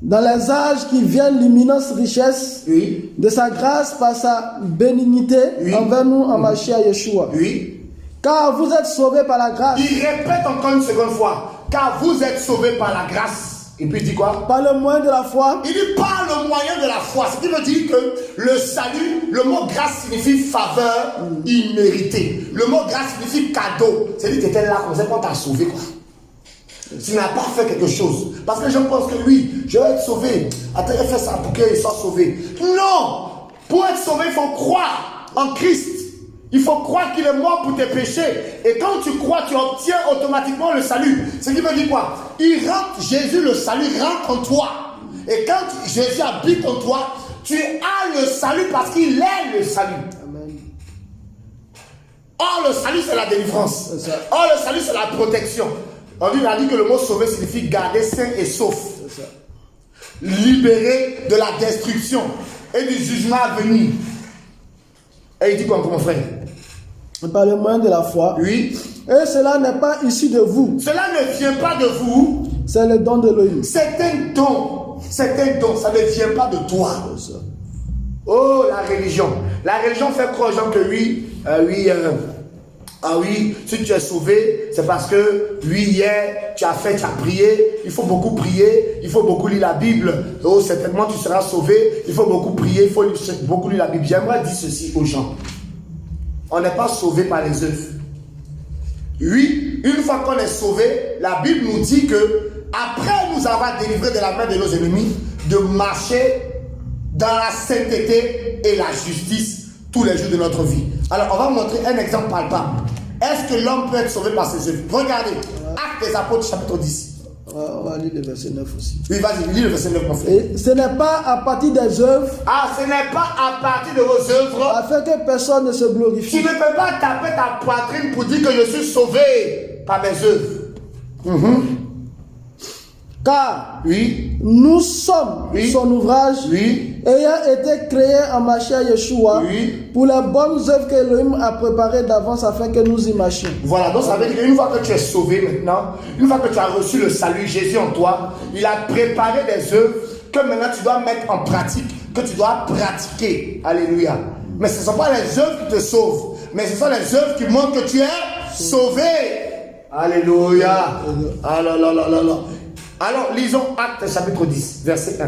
dans les âges qui viennent l'immense richesse de sa grâce par sa bénignité envers nous en Mashiach Yeshua. Oui. Car vous êtes sauvés par la grâce. Il répète encore une seconde fois. Car vous êtes sauvés par la grâce. Et puis il dit quoi? Par le moyen de la foi. Il dit par le moyen de la foi. Ce qui veut dire que le salut, le mot grâce signifie faveur imméritée. Le mot grâce signifie cadeau. C'est-à-dire que tu étais là, on sait qu'on t'a sauvé quoi. Tu n'as pas fait quelque chose. Parce que les gens pensent que oui, je vais être sauvé. Attends, il fait ça pour qu'il soit sauvé. Non! Pour être sauvé, il faut croire en Christ. Il faut croire qu'il est mort pour tes péchés. Et quand tu crois, tu obtiens automatiquement le salut. Ce qui veut dire quoi? Il rentre, Jésus, le salut rentre en toi. Et quand Jésus habite en toi, tu as le salut parce qu'il est le salut. Amen. Or, le salut, c'est la délivrance. Or, le salut, c'est la protection. On a dit que le mot sauver signifie garder sain et sauf. Libéré de la destruction et du jugement à venir. Et il dit quoi, mon frère? Par le moyen de la foi. Oui. Et cela n'est pas issu de vous. Cela ne vient pas de vous. C'est le don de l'Élohim. C'est un don. C'est un don. Ça ne vient pas de toi. Oh, la religion. La religion fait croire aux gens que Ah oui, si tu es sauvé, c'est parce que oui, hier, tu as prié. Il faut beaucoup prier, il faut beaucoup lire la Bible. Oh, certainement, tu seras sauvé. Il faut beaucoup prier, il faut beaucoup lire la Bible. J'aimerais dire ceci aux gens. On n'est pas sauvé par les œuvres. Oui, une fois qu'on est sauvé, la Bible nous dit que après nous avoir délivrés de la main de nos ennemis, de marcher dans la sainteté et la justice tous les jours de notre vie. Alors, on va vous montrer un exemple palpable. Est-ce que l'homme peut être sauvé par ses œuvres? Regardez, Actes des Apôtres, chapitre 10. On va lire le verset 9 aussi. Oui, vas-y, lis le verset 9, mon frère. Et ce n'est pas à partir des œuvres. Ah, ce n'est pas à partir de vos œuvres. Afin que personne ne se glorifie. Tu ne peux pas taper ta poitrine pour dire que je suis sauvé par mes œuvres. Car oui, nous sommes son ouvrage, ayant été créés en Mashiach Yeshua, pour les bonnes œuvres que Elohim a préparées d'avance afin que nous y marchions. Voilà, donc ça veut dire qu'une fois que tu es sauvé maintenant, une fois que tu as reçu le salut, Jésus en toi, il a préparé des œuvres que maintenant tu dois mettre en pratique, que tu dois pratiquer. Alléluia. Mais ce ne sont pas les œuvres qui te sauvent, mais ce sont les œuvres qui montrent que tu es sauvé. Alléluia. Ah là là là là là. Alors, lisons Actes chapitre 10, verset 1.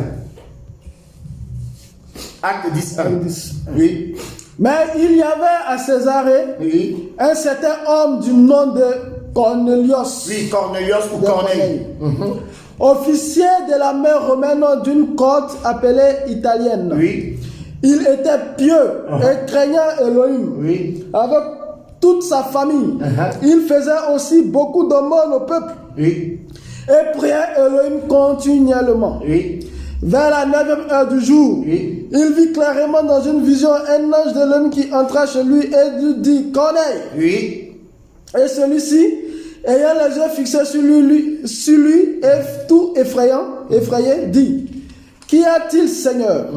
Actes 10, 1. Oui. Mais il y avait à Césarée un certain homme du nom de Cornelius. Oui, Cornelius ou Corneille. Officier de la main romaine d'une côte appelée italienne. Oui. Il était pieux et craignant Elohim. Oui. Avec toute sa famille. Il faisait aussi beaucoup d'aumônes au peuple. Oui. Et priait Elohim continuellement. Oui. Vers la 9e heure du jour, il vit clairement dans une vision un ange de l'homme qui entra chez lui et lui dit: Corneille. Oui. Et celui-ci, ayant les yeux fixés sur lui et tout effrayé, dit: Qu'y a-t-il, Seigneur?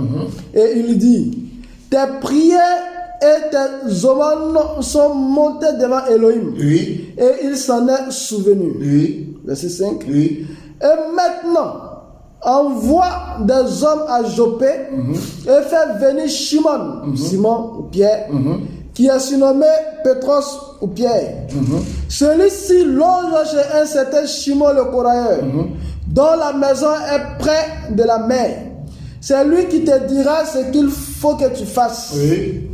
Et il lui dit: Tes prières et tes aumônes sont montées devant Elohim. Oui. Et il s'en est souvenu. Oui. Verset 5. Oui. Et maintenant, envoie des hommes à Joppé et fait venir Simon ou Pierre, qui est surnommé Pétros ou Pierre. Celui-ci loge chez un certain Shimon le Corailleur, dont la maison est près de la mer. C'est lui qui te dira ce qu'il faut que tu fasses. Oui.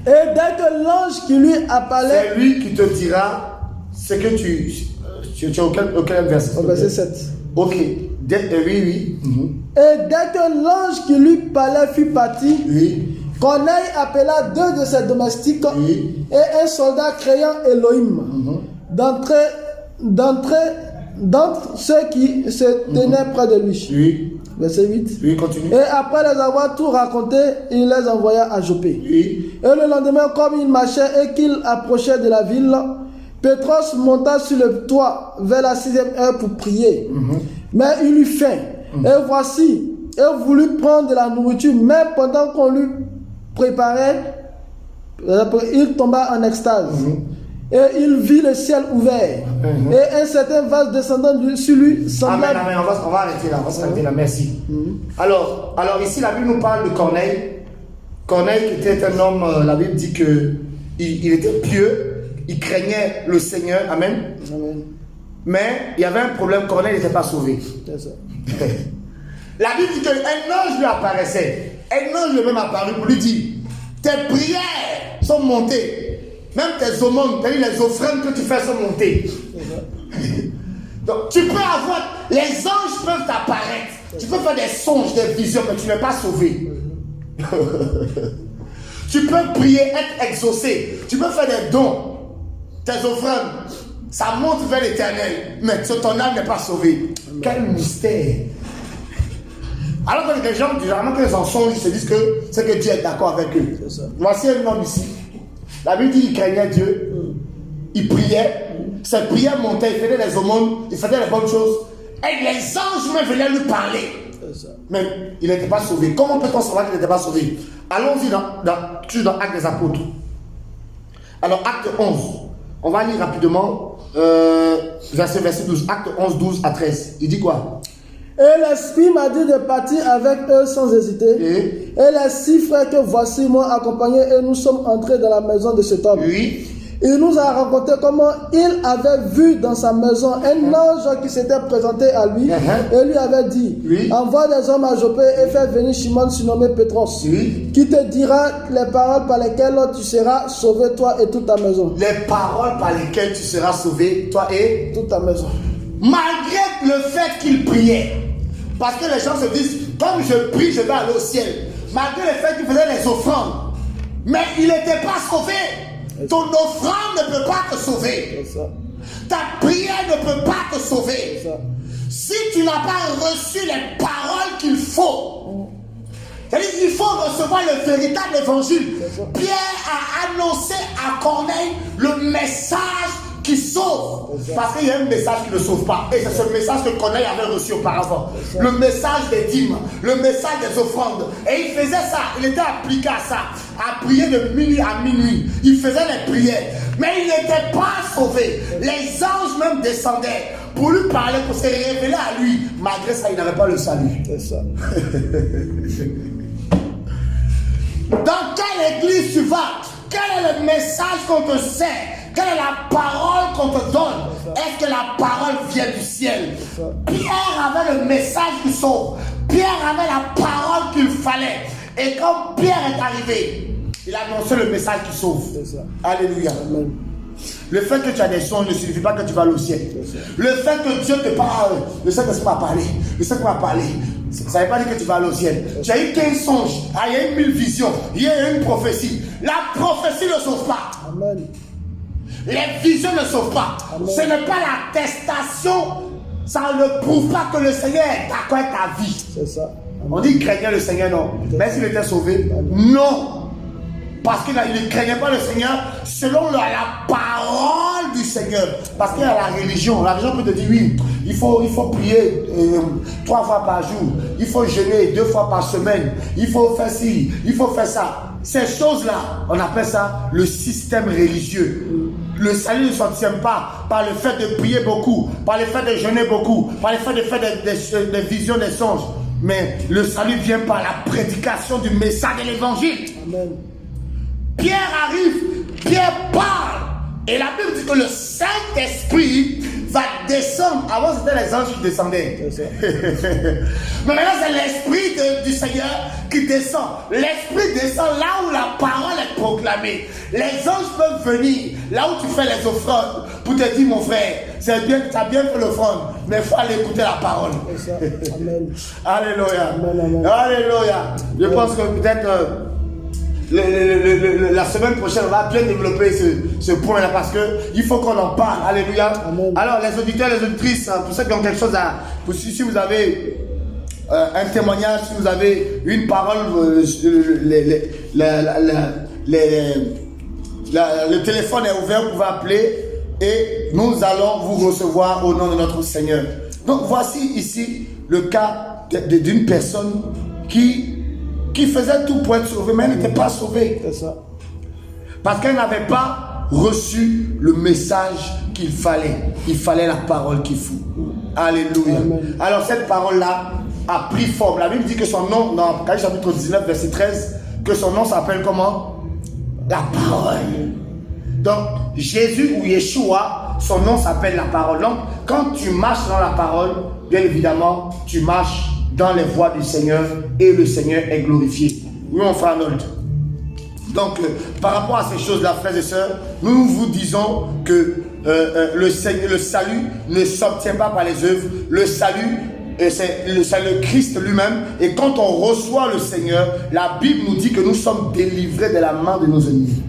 Et dès que l'ange qui lui a parlé... C'est lui qui te dira ce que tu es auquel verset? Au verset 7. Ok. Oui. Et dès que l'ange qui lui parlait fut parti, Corneille appela 2 de ses domestiques et un soldat craignant Elohim d'entre ceux qui se tenaient près de lui. Verset 8. Oui, continue. Et après les avoir tout raconté, il les envoya à Joppé. Et le lendemain, comme il marchait et qu'il approchait de la ville, Pétros monta sur le toit vers la 6e heure pour prier. Mais il eut faim. Et voici, il voulut prendre de la nourriture, mais pendant qu'on lui préparait, il tomba en extase. Et il vit le ciel ouvert. Et un certain vase descendant sur lui semblable. Amen, amen. On va arrêter là. On va s'arrêter là. Merci. Alors ici, la Bible nous parle de Corneille. Corneille qui était un homme, la Bible dit qu'il était pieux. Il craignait le Seigneur. Amen. Amen. Mais il y avait un problème. Corneille n'était pas sauvé. C'est ça. La Bible dit qu'un ange lui apparaissait. Un ange lui est même apparu pour lui dire: tes prières sont montées. Même tes aumônes, c'est-à-dire les offrandes que tu fais sont montées. Donc tu peux avoir, les anges peuvent t'apparaître. Tu peux faire des songes, des visions, mais tu n'es pas sauvé. Tu peux prier, être exaucé. Tu peux faire des dons, tes offrandes. Ça monte vers l'éternel, mais ton âme n'est pas sauvée. Quel mystère! Alors que les gens, généralement, quand ils en songe, ils se disent que c'est que Dieu est d'accord avec eux. Voici un homme ici. La Bible dit qu'il craignait Dieu, il priait, ses prières montaient, il faisait des aumônes, il faisait les bonnes choses, et les anges même venaient lui parler. Mais il n'était pas sauvé. Comment peut-on savoir qu'il n'était pas sauvé? Allons-y toujours dans Actes des Apôtres. Alors, Acte 11, on va lire rapidement, verset 12, Acte 11, 12 à 13. Il dit quoi? Et l'Esprit m'a dit de partir avec eux sans hésiter. Et les 6 frères que voici m'ont accompagné et nous sommes entrés dans la maison de cet homme. il nous a raconté comment il avait vu dans sa maison un ange qui s'était présenté à lui et lui avait dit, envoie des hommes à Jopé et fais venir Shimon surnommé Pétros, qui te dira les paroles par lesquelles tu seras sauvé, toi et toute ta maison. Les paroles par lesquelles tu seras sauvé, toi et toute ta maison. Malgré le fait qu'il priait, parce que les gens se disent, comme je prie, je vais aller au ciel. Malgré le fait qu'il faisait les offrandes, mais il n'était pas sauvé. Ton offrande ne peut pas te sauver. Ta prière ne peut pas te sauver. Si tu n'as pas reçu les paroles qu'il faut, c'est-à-dire qu'il faut recevoir le véritable évangile. Pierre a annoncé à Corneille le message qui sauve. Parce qu'il y a un message qui ne sauve pas. Et c'est ce message que Corneille avait reçu auparavant. Le message des dîmes, le message des offrandes. Et il faisait ça, il était appliqué à ça. À prier de minuit à minuit. Il faisait les prières. Mais il n'était pas sauvé. Les anges même descendaient pour lui parler, pour se révéler à lui. Malgré ça, il n'avait pas le salut. C'est ça. Dans quelle église tu vas? Quel est le message qu'on te sert? Quelle est la parole qu'on te donne? Est-ce que la parole vient du ciel? Pierre avait le message qui sauve. Pierre avait la parole qu'il fallait. Et quand Pierre est arrivé, il a annoncé le message qui sauve. Alléluia. Amen. Le fait que tu as des sons ne signifie pas que tu vas au ciel. Le fait que Dieu te parle, le Saint-Esprit m'a parlé, le Saint-Esprit m'a parlé, ça ne veut pas dire que tu vas aller au ciel. Tu as eu 15 songes, il y a eu 1000 visions, il y a eu une prophétie. La prophétie ne sauve pas. Amen. Les visions ne sauvent pas. Amen. Ce n'est pas l'attestation. Ça ne prouve pas que le Seigneur est d'accord avec ta vie. C'est ça. Amen. On dit qu'il craignait le Seigneur, non. Mais s'il était sauvé, non. Parce qu'il ne craignait pas le Seigneur selon la parole du Seigneur. Parce qu'il y a la religion. La religion peut te dire oui, il faut prier 3 fois par jour. Il faut jeûner 2 fois par semaine. Il faut faire ci, il faut faire ça. Ces choses-là, on appelle ça le système religieux. Le salut ne s'obtient pas par le fait de prier beaucoup, par le fait de jeûner beaucoup, par le fait de faire des visions, des songes. Mais le salut vient par la prédication du message de l'évangile. Amen. Pierre arrive, Pierre parle. Et la Bible dit que le Saint-Esprit va descendre. Avant, c'était les anges qui descendaient. Mais maintenant, c'est l'Esprit du Seigneur qui descend. L'Esprit descend là où la parole est proclamée. Les anges peuvent venir là où tu fais les offrandes pour te dire, mon frère, c'est bien que tu as bien fait l'offrande, mais il faut aller écouter la parole. Amen. Alléluia. Amen, amen. Alléluia. Je pense que peut-être... la semaine prochaine, on va bien développer ce point-là parce qu'il faut qu'on en parle. Alléluia. Amen. Alors, les auditeurs, les auditrices, pour ceux qui ont quelque chose à... Si vous avez un témoignage, si vous avez une parole, le téléphone est ouvert, vous pouvez appeler et nous allons vous recevoir au nom de notre Seigneur. Donc, voici ici le cas d'une personne qui faisait tout pour être sauvée, mais elle n'était pas sauvée. C'est ça. Parce qu'elle n'avait pas reçu le message qu'il fallait. Il fallait la parole qu'il faut. Alléluia. Amen. Alors cette parole-là a pris forme. La Bible dit que son nom, dans Apocalypse chapitre 19, verset 13, que son nom s'appelle comment? La parole. Donc Jésus ou Yeshua, son nom s'appelle la parole. Donc quand tu marches dans la parole, bien évidemment, tu marches dans les voies du Seigneur et le Seigneur est glorifié. Oui, mon frère Arnold. Donc, par rapport à ces choses-là, frères et sœurs, nous vous disons que le salut ne s'obtient pas par les œuvres. Le salut, c'est le Christ lui-même. Et quand on reçoit le Seigneur, la Bible nous dit que nous sommes délivrés de la main de nos ennemis.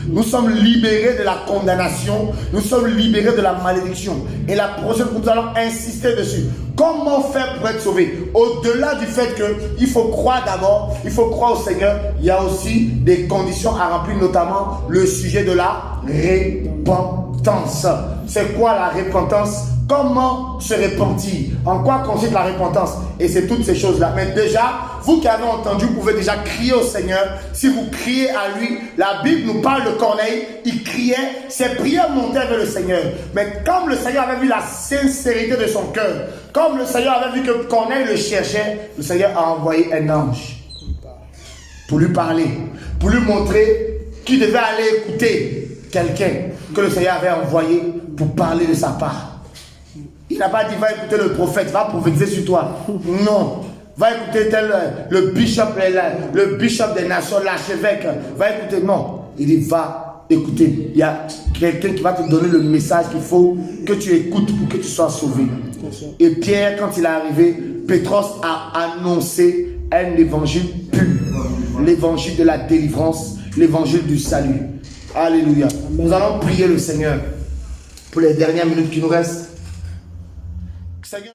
Nous sommes libérés de la condamnation. Nous sommes libérés de la malédiction. Et la prochaine, nous allons insister dessus. Comment faire pour être sauvé? Au-delà du fait qu'il faut croire d'abord, il faut croire au Seigneur, il y a aussi des conditions à remplir, notamment le sujet de la repentance. C'est quoi la repentance? Comment se repentir? En quoi consiste la repentance? Et c'est toutes ces choses-là. Mais déjà, vous qui avez entendu, vous pouvez déjà crier au Seigneur. Si vous criez à lui, la Bible nous parle de Corneille. Il criait, ses prières montaient vers le Seigneur. Mais comme le Seigneur avait vu la sincérité de son cœur, comme le Seigneur avait vu que Corneille le cherchait, le Seigneur a envoyé un ange pour lui parler, pour lui montrer qu'il devait aller écouter. quelqu'un que le Seigneur avait envoyé pour parler de sa part. Il n'a pas dit va écouter le prophète, va prophétiser sur toi. Non. Va écouter le bishop des nations, l'archevêque. Va écouter. Non. Il dit va écouter. Il y a quelqu'un qui va te donner le message qu'il faut que tu écoutes pour que tu sois sauvé. Et Pierre, quand il est arrivé, Pétros a annoncé un évangile pur. L'évangile de la délivrance, l'évangile du salut. Alléluia. Nous allons prier le Seigneur pour les dernières minutes qui nous restent.